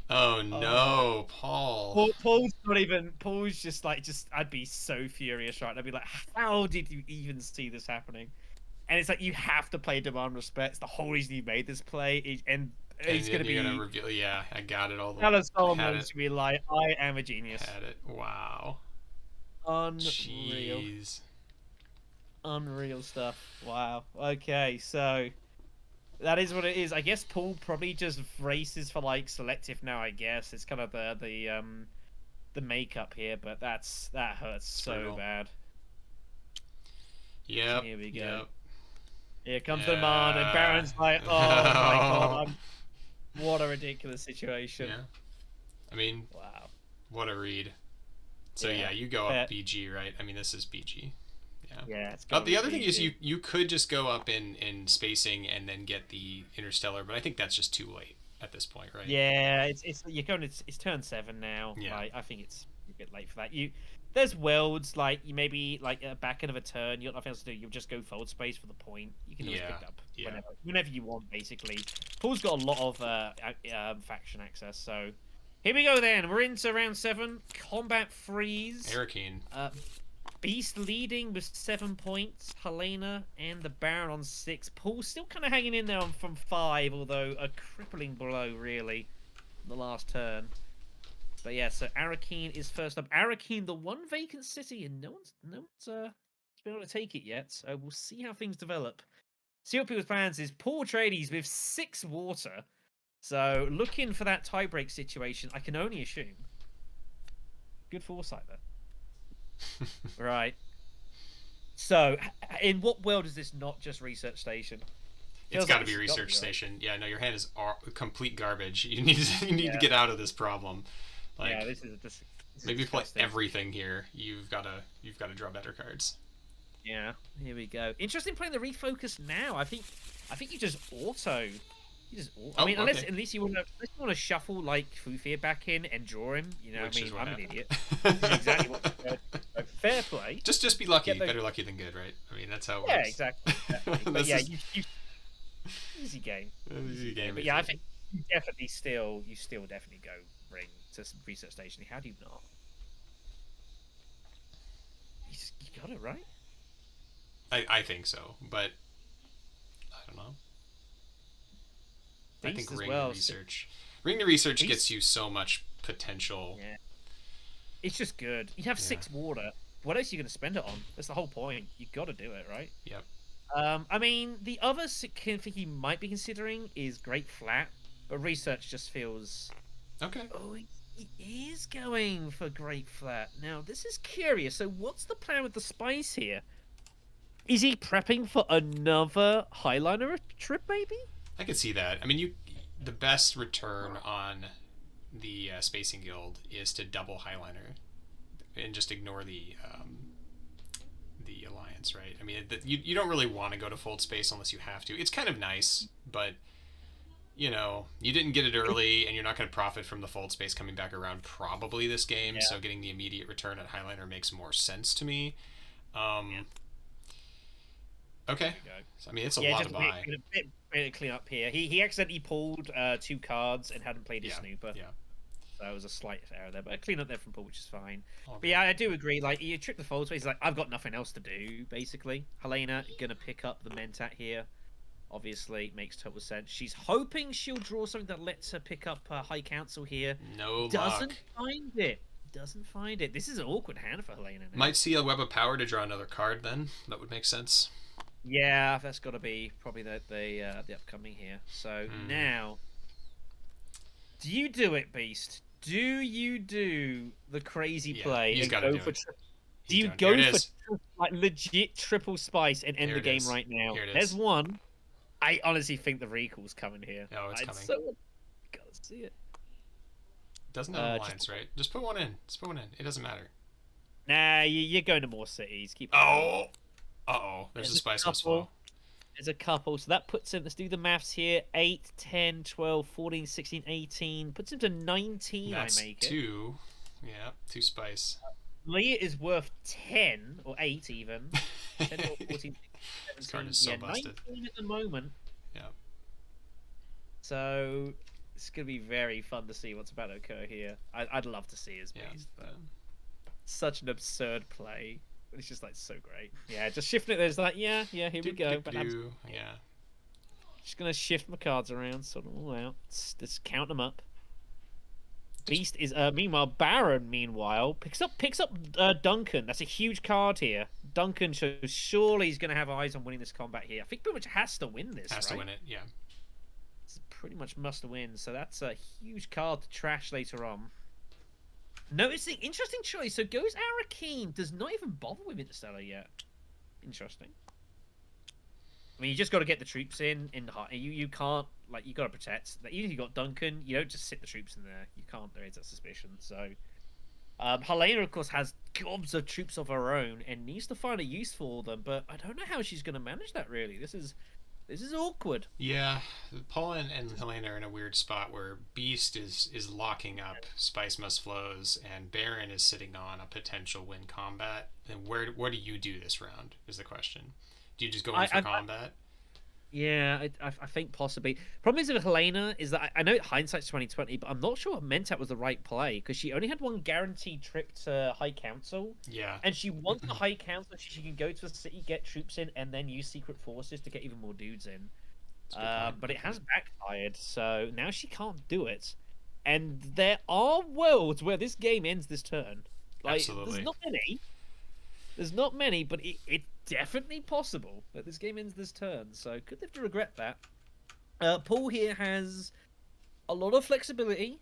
Oh no, Paul. Paul's not even. Paul's just like, I'd be so furious, right? I'd be like, how did you even see this happening? And it's like you have to play demand respect. It's the whole reason you made this play, and he's And gonna you're be. gonna reveal. Yeah, I got it all. Alan Had Solomon's it. gonna be like, I am a genius. Had it. Wow. Unreal, Jeez. unreal stuff. Wow. Okay, so That is what it is. I guess Paul probably just races for like selective now. I guess it's kind of the makeup here, but that hurts It's so brutal. bad. Yep. Here we go. Yep. Here comes the man, and Yeah. Baron's like, "Oh my god, what a ridiculous situation." Yeah. I mean, Wow. what a read. So Yeah. yeah, you go up BG, right? I mean, this is BG. Yeah. Yeah, it's got to The be other thing is BG. you could just go up in spacing and then get the interstellar, but I think that's just too late at this point, right? Yeah, it's you're going. It's turn 7 now. Yeah. Like I think it's a bit late for that. There's worlds like you maybe like at the back end of a turn. You got nothing else to do. You just go forward space for the point. You can always Yeah. pick up Yeah. whenever you want. Basically, Paul's got a lot of faction access. So here we go. Then we're into round 7. Combat freeze. Hurricane. Beast leading with 7 points. Helena and the Baron on 6. Paul still kind of hanging in there from 5, although a crippling blow really the last turn. But yeah, so Arakeen is first up. Arakeen, the one vacant city, and no one's been able to take it yet. So we'll see how things develop. See what people's plans is. Paul Atreides with 6 water. So looking for that tiebreak situation, I can only assume. Good foresight there. Right. So, in what world is this not just research station? It's got to be research station. Right? Yeah, no, your hand is complete garbage. You need to get out of this problem. Like, yeah, this maybe play everything here. You've got to draw better cards. Yeah, here we go. Interesting playing the refocus now. I think you just auto. I mean, unless you want to shuffle like Fufir back in and draw him. You know, Which I'm an idiot. Exactly what I said. Fair play. Just be lucky. Better lucky than good, right? I mean, that's how it works. Yeah, exactly. But yeah, you easy game. Easy game. But yeah, I think you still definitely go ring to research station. How do you not? You got it right. I think so, but I don't know. Beast I think ring well. research. Ring to research Beast. Gets you so much potential. Yeah. It's just good. You have 6 water. What else are you going to spend it on? That's the whole point. You got to do it, right? Yep. I mean, the other thing he might be considering is Great Flat, but research just feels... Okay. Oh, he is going for Great Flat. Now, this is curious. So what's the plan with the spice here? Is he prepping for another Highliner trip, maybe? I could see that. I mean, the best return on the Spacing Guild is to double Highliner and just ignore the Alliance, right? I mean, you don't really want to go to Fold Space unless you have to. It's kind of nice, but you know, you didn't get it early, and you're not going to profit from the Fold Space coming back around probably this game. Yeah. So getting the immediate return at Highliner makes more sense to me. Okay. So, I mean, it's a lot to buy. Bit clean up here. He accidentally pulled 2 cards and hadn't played his snooper. Yeah. So that was a slight error there, but a clean up there from Paul, which is fine. Okay. But yeah, I do agree. Like, you trip the Fold Space, like, I've got nothing else to do, basically. Helena gonna pick up the Mentat here. Obviously, makes total sense. She's hoping she'll draw something that lets her pick up High Council here. No Doesn't luck. find it. Doesn't find it. This is an awkward hand for Helena now. Might see a Web of Power to draw another card then. That would make sense. Yeah, that's got to be probably the upcoming here. So now, do you do it, Beast? Do you do the crazy play? He's got to do it. Do you go for like legit triple spice and end the game right now? There's one. I honestly think the recall's coming here. Oh, it's coming. So gotta see it. Doesn't have Alliance, right? Just put one in. Just put one in. It doesn't matter. Nah, you're going to more cities. Keep. Oh. Uh-oh. There's a spice must fall. There's a couple. So that puts him, let's do the maths here, 8, 10, 12, 14, 16, 18. Puts him to 19, That's I make it. 2. Yeah, 2 spice. Leah is worth 10, or 8 even. 10 or 14, 16, 17. This card is so busted. 19 at the moment. Yeah. So it's going to be very fun to see what's about to occur here. I'd love to see his Beast, but such an absurd play. It's just like so great. Yeah, just shifting it. There's like, here we go. But just gonna shift my cards around, sort them all out. Let's count them up. Beast is meanwhile Baron. Meanwhile picks up Duncan. That's a huge card here. Duncan shows surely he's gonna have eyes on winning this combat here. I think pretty much has to win this. Has to win it. Yeah. pretty much must win. So that's a huge card to trash later on. Noticing, interesting choice. So goes Arakeen, does not even bother with Interstellar yet. Interesting. I mean, you just got to get the troops in the heart. You can't, like, you got to protect. Like, even if you got Duncan, you don't just sit the troops in there. You can't. There is that suspicion. So, Helena, of course, has gobs of troops of her own and needs to find a use for them. But I don't know how she's going to manage that. Really, this is awkward. Yeah, Paul and Helena are in a weird spot where Beast is locking up Spice Must Flows, and Baron is sitting on a potential win combat. And where do you do this round? Is the question. Do you just go in for combat? Yeah, I think possibly. Problem is with Helena is that I know hindsight's 2020, but I'm not sure Mentat was the right play because she only had one guaranteed trip to High Council. Yeah. And she wants the High Council so she can go to a city, get troops in, and then use Secret Forces to get even more dudes in. But it has backfired, so now she can't do it. And there are worlds where this game ends this turn. Like, Absolutely. There's not many. There's not many, but it's definitely possible that this game ends this turn. So could live to regret that. Paul here has a lot of flexibility.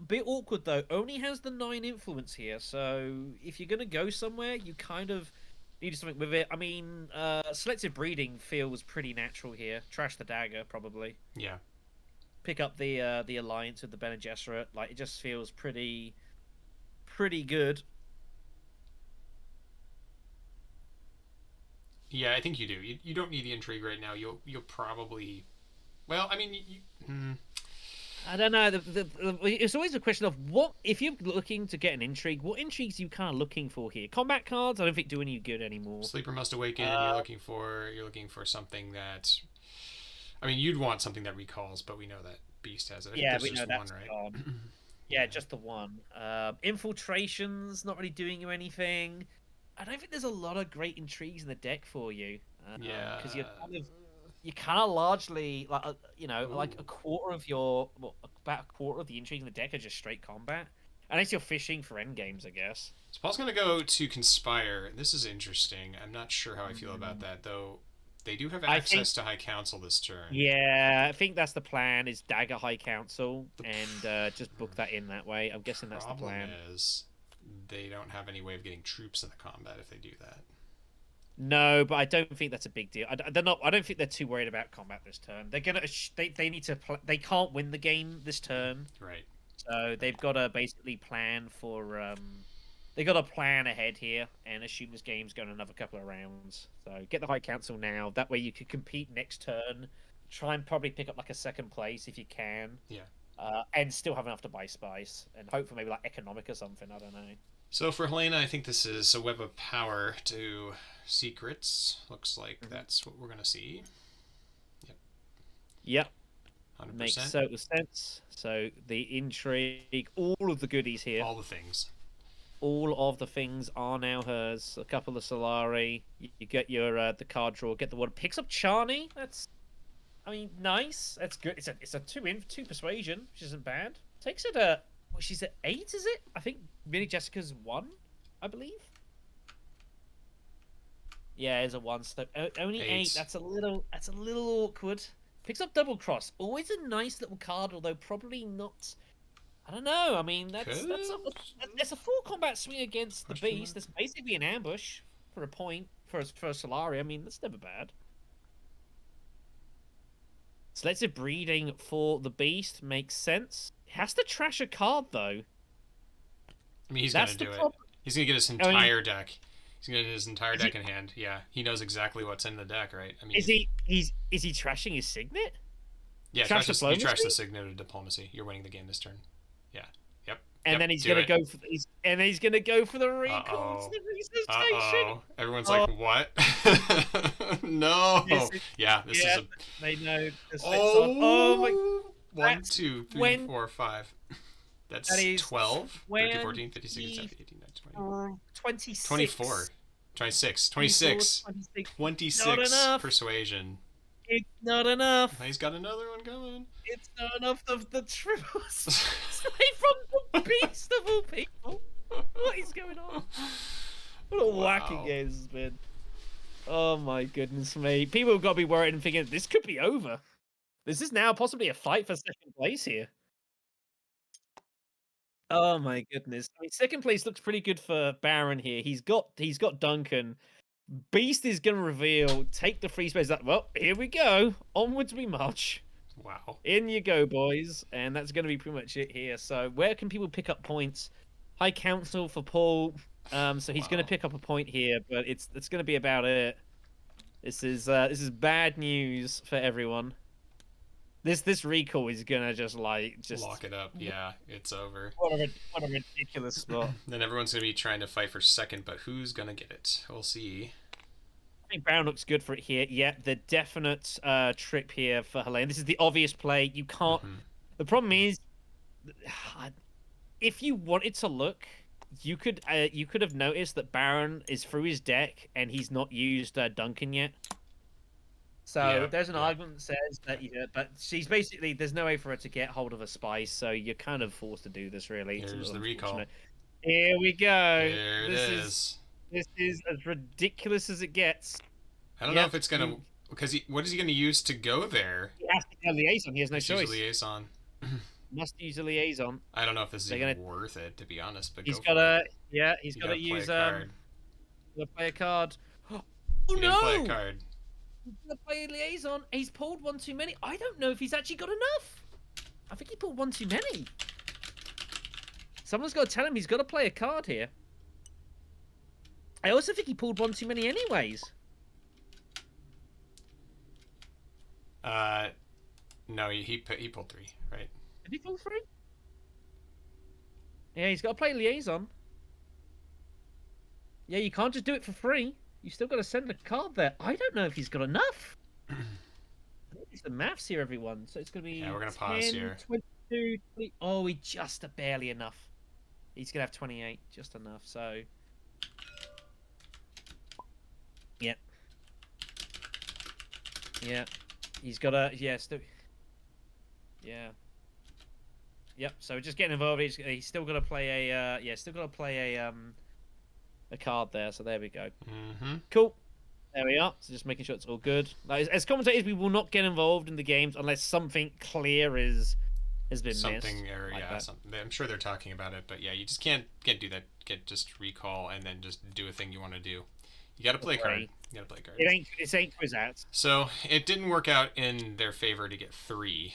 Bit awkward though. Only has the 9 influence here. So if you're gonna go somewhere, you kind of need something with it. I mean, selective breeding feels pretty natural here. Trash the dagger probably. Yeah. Pick up the alliance with the Bene Gesserit. Like, it just feels pretty good. Yeah, I think you do. You don't need the intrigue right now. You'll probably, well, I mean, I don't know. It's always a question of what if you're looking to get an intrigue. What intrigues are you kind of looking for here? Combat cards, I don't think do any good anymore. Sleeper Must Awaken. You're looking for something that, I mean, you'd want something that recalls, but we know that Beast has it. Yeah, we know that's one, right? Yeah, just the one. Infiltration's not really doing you anything. I don't think there's a lot of great intrigues in the deck for you. Yeah, because you're kind of largely like like a quarter of about a quarter of the intrigues in the deck are just straight combat, unless you're fishing for end games, I guess. So Paul's gonna go to Conspire. This is interesting. I'm not sure how I feel about that though. They do have access to High Council this turn. Yeah, I think that's the plan. Is dagger High Council and just book that in that way. I'm guessing that's the plan. Problem is, they don't have any way of getting troops in the combat if they do that. No, but I don't think that's a big deal. They're not. I don't think they're too worried about combat this turn. They're gonna. They need to. They can't win the game this turn. Right. So they've got to basically plan for. They got to plan ahead here and assume this game's going another couple of rounds. So get the High Council now. That way you could compete next turn. Try and probably pick up like a second place if you can. Yeah. And still have enough to buy Spice and hope for maybe like Economic or something. I don't know. So for Helena, I think this is a web of power to secrets. Looks like that's what we're gonna see. Yep. 100%. Makes total sense. So the intrigue, all of the goodies here. All the things. All of the things are now hers. A couple of Solari. You get your the card draw. Get the one. Picks up Charney. That's, I mean, nice. That's good. It's a 2 persuasion, which isn't bad. Takes it a. Well, she's at 8, is it? I think Mini Jessica's 1, I believe. Yeah, it's a 1. So only 8. That's a little awkward. Picks up Double Cross. Always a nice little card, although probably not. I don't know. I mean, that's a full combat swing against the Beast. That's basically an ambush for a point for a Solari. I mean, that's never bad. Selective breeding for the Beast makes sense. It has to trash a card though. I mean, he's gonna do it. He's gonna get his entire deck. He's gonna get his entire deck in hand. Yeah, he knows exactly what's in the deck, right? I mean, is he trashing his Signet? Yeah, you trash the Signet of Diplomacy. You're winning the game this turn. Yeah. Yep. And then he's gonna go for the recall. Everyone's like, what? No. This is a. They know. Oh my. 1, 2, 3, 4, 5. That's 12, 13, 14, 15, 16, 17, 18, 19, 20. 26. 24. 26. 26 persuasion. It's not enough. He's got another one coming. It's not enough of the triples. Straight from the Beast of all people. What is going on? What a wacky game this has been. Oh my goodness me. People have got to be worried and thinking, this could be over. This is now possibly a fight for second place here. Oh my goodness. I mean, second place looks pretty good for Baron here. He's got Duncan. Beast is gonna reveal, take the free space. That well, here we go. Onwards we march. Wow. In you go, boys. And that's gonna be pretty much it here. So where can people pick up points? High Council for Paul. So he's gonna Wow. pick up a point here, but it's gonna be about it. This is bad news for everyone. This recall is gonna just Lock it up. Yeah, it's over. what a ridiculous spot. Then everyone's gonna be trying to fight for second, but who's gonna get it? We'll see. I think Brown looks good for it here. Yeah, the definite trip here for Helena. This is the obvious play. You can't. The problem is, if you wanted to look, you could have noticed that Baron is through his deck and he's not used Duncan yet. So there's an argument that says that, but she's basically there's no way for her to get hold of a spice, so you're kind of forced to do this. Really, Here's the recall. Here we go. There it is. This is as ridiculous as it gets. I don't know if it's gonna because what is he gonna use to go there? He has to get a liaison. He has no choice. Use a liaison. Must use a liaison. I don't know if this is even worth it, to be honest. But he's got to he's got to use play a card. Oh no! Play a card. He's gonna play a liaison. He's pulled one too many. I don't know if he's actually got enough. I think he pulled one too many. Someone's got to tell him he's got to play a card here. I also think he pulled one too many anyways. No, he pulled 3, right? Did he pull 3? Yeah, he's got to play liaison. Yeah, you can't just do it for free. You still got to send a card there. I don't know if he's got enough. It's the maths here, everyone. So it's going to be we're going to pause here. 22, 20... Oh, he just barely enough. He's going to have 28, just enough. So, yeah. Yeah. He's got a... Yeah, still... Yeah. Yep, so just getting involved. He's still got to play a... still got to play a card there. So there we go. Cool. There we are. So just making sure it's all good. Like, as commentators, we will not get involved in the games unless something clear has been missed. Something, or something. I'm sure they're talking about it, but yeah, you just can't do that. Just recall and then just do a thing you want to do. You got to play a card. You got to play a card. It ain't quiz out. So it didn't work out in their favor to get 3.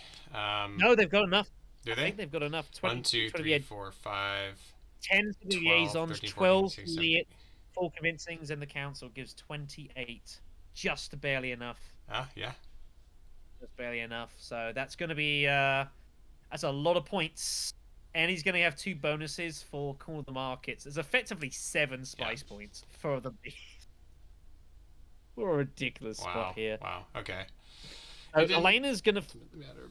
No, they've got enough. Do they? I think they've got enough. 1, 2, 3, 4, 5. 10 for the liaisons, 12 for the full convincings, and the council gives 28. Just barely enough. Yeah. Just barely enough. So that's going to be that's a lot of points. And he's going to have 2 bonuses for Corner of the Markets. There's effectively 7 spice points for the beast. What a ridiculous spot here. Wow. Okay. So Helena's going to...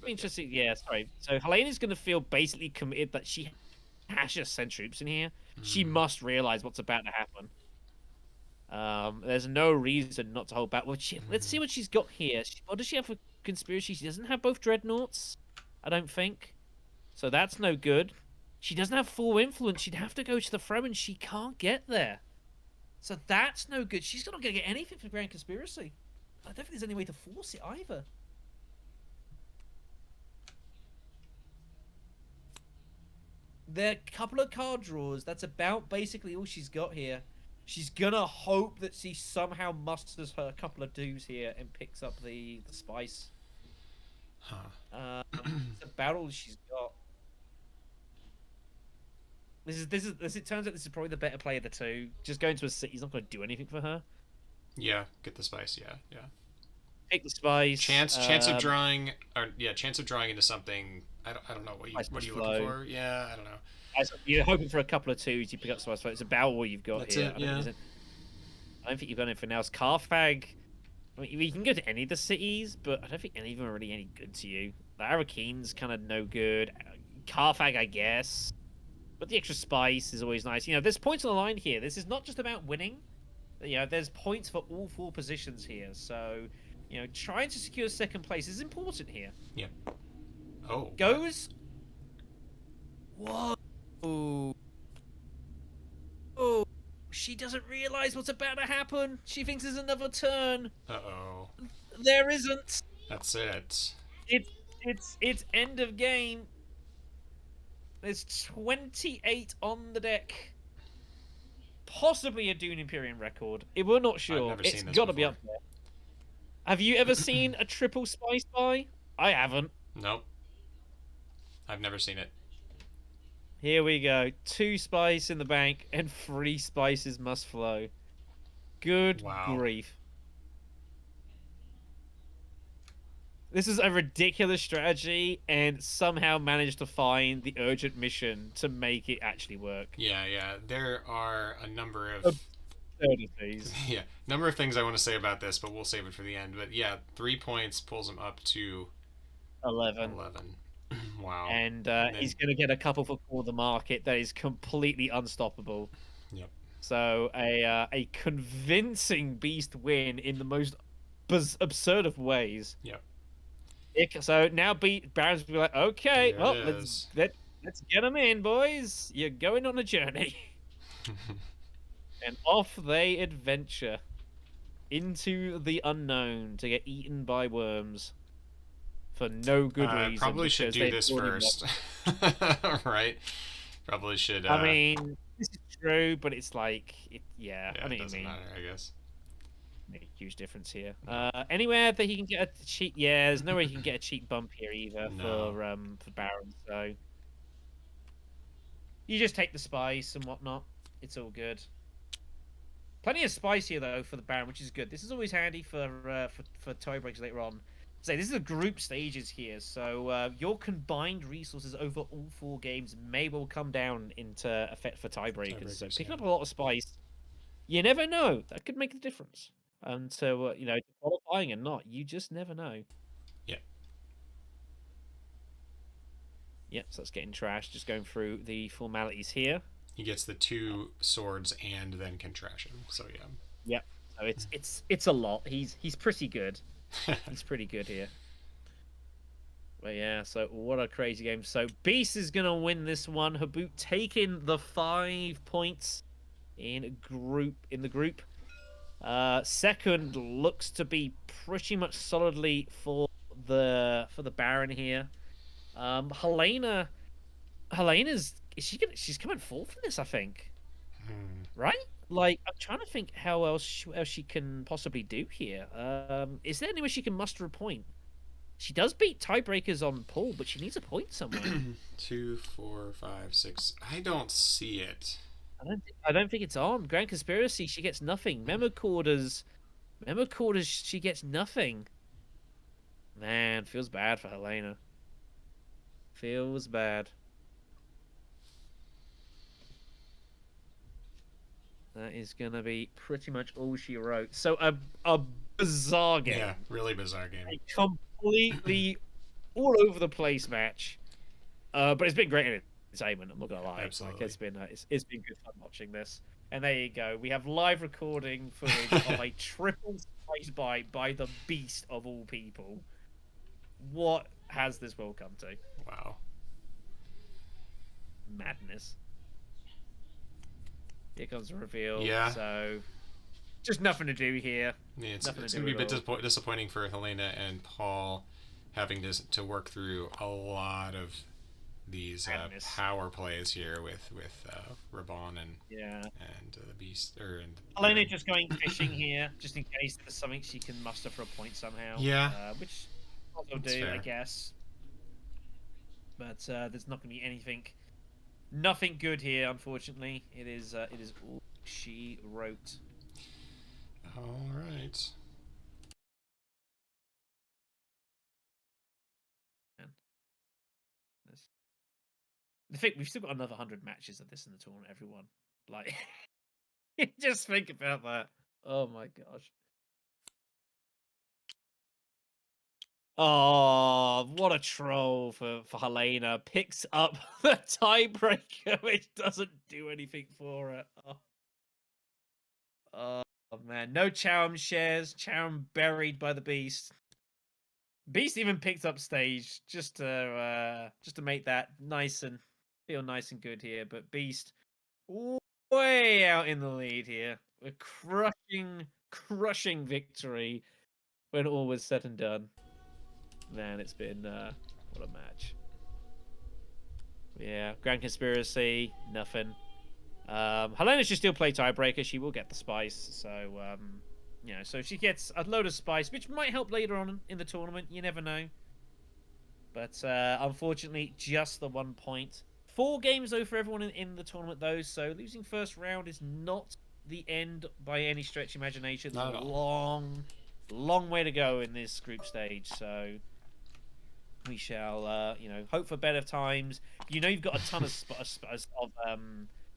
Interesting. Yeah, sorry. So Helena's going to feel basically committed that she has to send troops in here. She must realize what's about to happen. There's no reason not to hold back. Well, let's see what she's got here. What does she have for conspiracy? She doesn't have both dreadnoughts, I don't think. So that's no good. She doesn't have full influence. She'd have to go to the throne, and she can't get there. So that's no good. She's not going to get anything for Grand Conspiracy. I don't think there's any way to force it either. There are a couple of card draws. That's about basically all she's got here. She's gonna hope that she somehow musters her couple of dues here and picks up the spice. It's about all she's got. It turns out this is probably the better play of the 2. Just going to a city's not going to do anything for her. Yeah, get the spice. Yeah. Pick the spice. Chance of drawing, chance of drawing into something. I don't know what are you looking for? Yeah, I don't know. You're hoping for a couple of 2s. You pick up spice. It's about all you've got That's here. It, yeah. I don't think you've got anything else. Carthag. I mean, you can go to any of the cities, but I don't think any of them are really any good to you. The Arakene's kind of no good. Carthag, I guess. But the extra spice is always nice. There's points on the line here. This is not just about winning. There's points for all 4 positions here. So, trying to secure second place is important here. Yeah. Oh. Goes. Whoa. Oh. She doesn't realize what's about to happen. She thinks there's another turn. Uh-oh. There isn't. That's it. it's it's end of game. There's 28 on the deck. Possibly a Dune Imperium record. We're not I've sure. never It's seen this got to be before. up there. Have you ever seen a triple spice buy? I haven't. Nope, I've never seen it. Here we go. 2 spice in the bank and 3 spices must flow. Good Wow. grief. This is a ridiculous strategy and somehow managed to find the urgent mission to make it actually work. Yeah, yeah. There are a number of Absurdities. yeah, number of things I want to say about this, but we'll save it for the end. But yeah, 3 points pulls him up to 11. 11. Wow. And And then he's going to get a couple for Call the Market that is completely unstoppable. yep. So a convincing Beast win in the most absurd of ways. Yep. So now Baron's be like, okay, There it well is. let's get them in, boys. You're going on a journey, and off they adventure into the unknown to get eaten by worms for no good reason Probably should because do they've this already first. Right? Probably should I mean, this is true, but it's like, yeah. yeah, I it mean, doesn't matter, I guess. make a huge difference here. No. Anywhere that he can get a cheat, yeah. There's no way he can get a cheat bump here either No. for Baron. So you just take the spice and whatnot. It's all good. Plenty of spice here though for the Baron, which is good. This is always handy for tiebreaks later on. Say this is the group stages here, so your combined resources over all 4 games may well come down into effect for tiebreakers. So Tiebreakers, picking yeah. up a lot of spice, you never know. That could make the difference. And so qualifying and not, you just never know. Yeah. Yep, so that's getting trashed. Just going through the formalities here. He gets the 2 swords and then can trash him. So yeah. Yep. So it's a lot. He's pretty good. He's pretty good here. But yeah, so what a crazy game. So Beast is gonna win this one. Habboot taking the 5 points in the group. Second looks to be pretty much solidly for the Baron here. Helena's she's coming fourth in this, I think. Hmm. Right? Like, I'm trying to think how else she can possibly do here. Is there any way she can muster a point? She does beat tiebreakers on pull, but she needs a point somewhere. 2, 4, 5, 6. I don't see it. I don't think it's on. Grand Conspiracy, she gets nothing. Memo Quarters, she gets nothing. Man, feels bad for Helena. Feels bad. That is gonna be pretty much all she wrote. So a bizarre game. Yeah, really bizarre game. A completely all over the place match. But it's been great entertainment. I'm not gonna lie. Absolutely. Like it's been good fun watching this. And there you go. We have live recording footage of a triple spice by the beast of all people. What has this world come to? Wow. Madness. Here comes the reveal. Yeah. So just nothing to do here. Yeah, it's Nothing it's to gonna do be a at bit all. disappointing for Helena and Paul having to work through a lot of these Madness. power plays here with Rabban Yeah. and the Beast and Helena just going fishing here, just in case there's something she can muster for a point somehow. Yeah. Which also That's do, fair. I guess. But there's not going to be nothing good here, unfortunately. It is all she wrote. All right. The thing, we've still got another 100 matches of this in the tournament, everyone. Like, just think about that. Oh my gosh. Oh, what a troll for Helena. Picks up the tiebreaker, which doesn't do anything for her. Oh man. No Charum shares. Charum buried by the beast. Beast even picked up stage just to make that nice and feel nice and good here. But Beast way out in the lead here. A crushing victory when all was said and done. Man, it's been what a match. Yeah, Grand Conspiracy, nothing. Helena should still play tiebreaker. She will get the spice, so so she gets a load of spice, which might help later on in the tournament. You never know. But unfortunately, just the 1 point. 4 games though for everyone in the tournament though, so losing first round is not the end by any stretch of imagination. Not There's at a all. long way to go in this group stage, so we shall hope for better times. You've got a ton you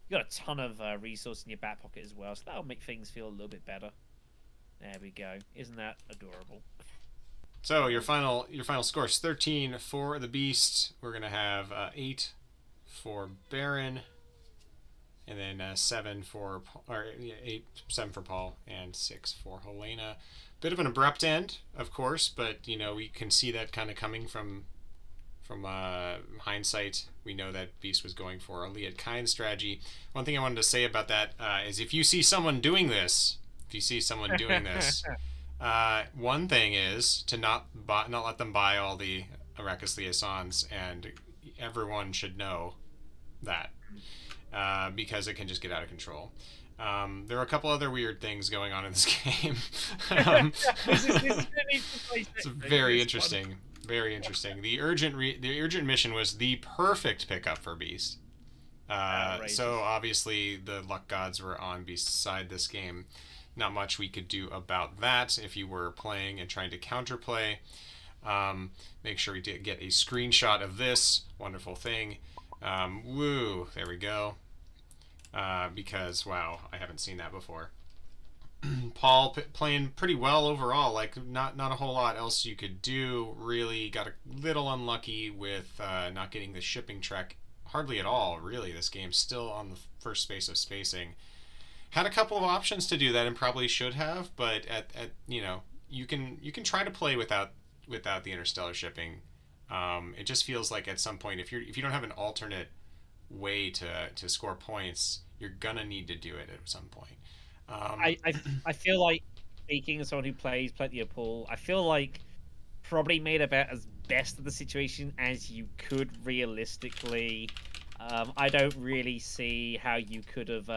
got a ton of resource in your back pocket as well, so that'll make things feel a little bit better. There we go. Isn't that adorable? So your final score is 13 for the Beast. We're gonna have 8 for Baron, and then 7 for or 8 7 for Paul, and 6 for Helena. Bit of an abrupt end, of course, but we can see that kind of coming from hindsight. We know that Beast was going for a Liet Kynes strategy. One thing I wanted to say about that is if you see someone doing this, one thing is to not let them buy all the Arrakis liaisons, and everyone should know that because it can just get out of control. There are a couple other weird things going on in this game. It's very interesting. Very interesting. The urgent mission was the perfect pickup for Beast. So obviously the luck gods were on Beast's side this game. Not much we could do about that if you were playing and trying to counterplay. Make sure we get a screenshot of this wonderful thing. Woo! There we go. Because wow, I haven't seen that before. Paul playing pretty well overall. Like not a whole lot else you could do. Really got a little unlucky with not getting the shipping trek hardly at all. Really, this game's still on the first space of spacing. Had a couple of options to do that and probably should have, but at you can try to play without the interstellar shipping. It just feels like at some point if you don't have an alternate way to score points, you're gonna need to do it at some point. I feel like, speaking as someone who plays plenty of pool, I feel like probably made about as best of the situation as you could realistically. I don't really see how you could have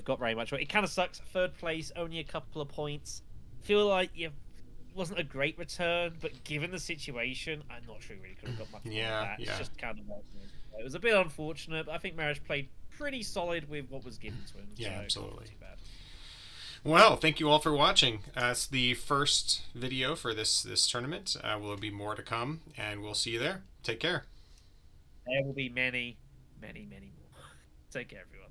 got very much. It kind of sucks. Third place, only a couple of points. Feel like you wasn't a great return, but given the situation, I'm not sure you really could have got much more than that. It's just kind of it was a bit unfortunate, but I think Merrlish played pretty solid with what was given to him. Yeah, so absolutely. Not too bad. Well, thank you all for watching. It's the first video for this tournament. Will be more to come, and we'll see you there. Take care. There will be many, many, many more. Take care, everyone.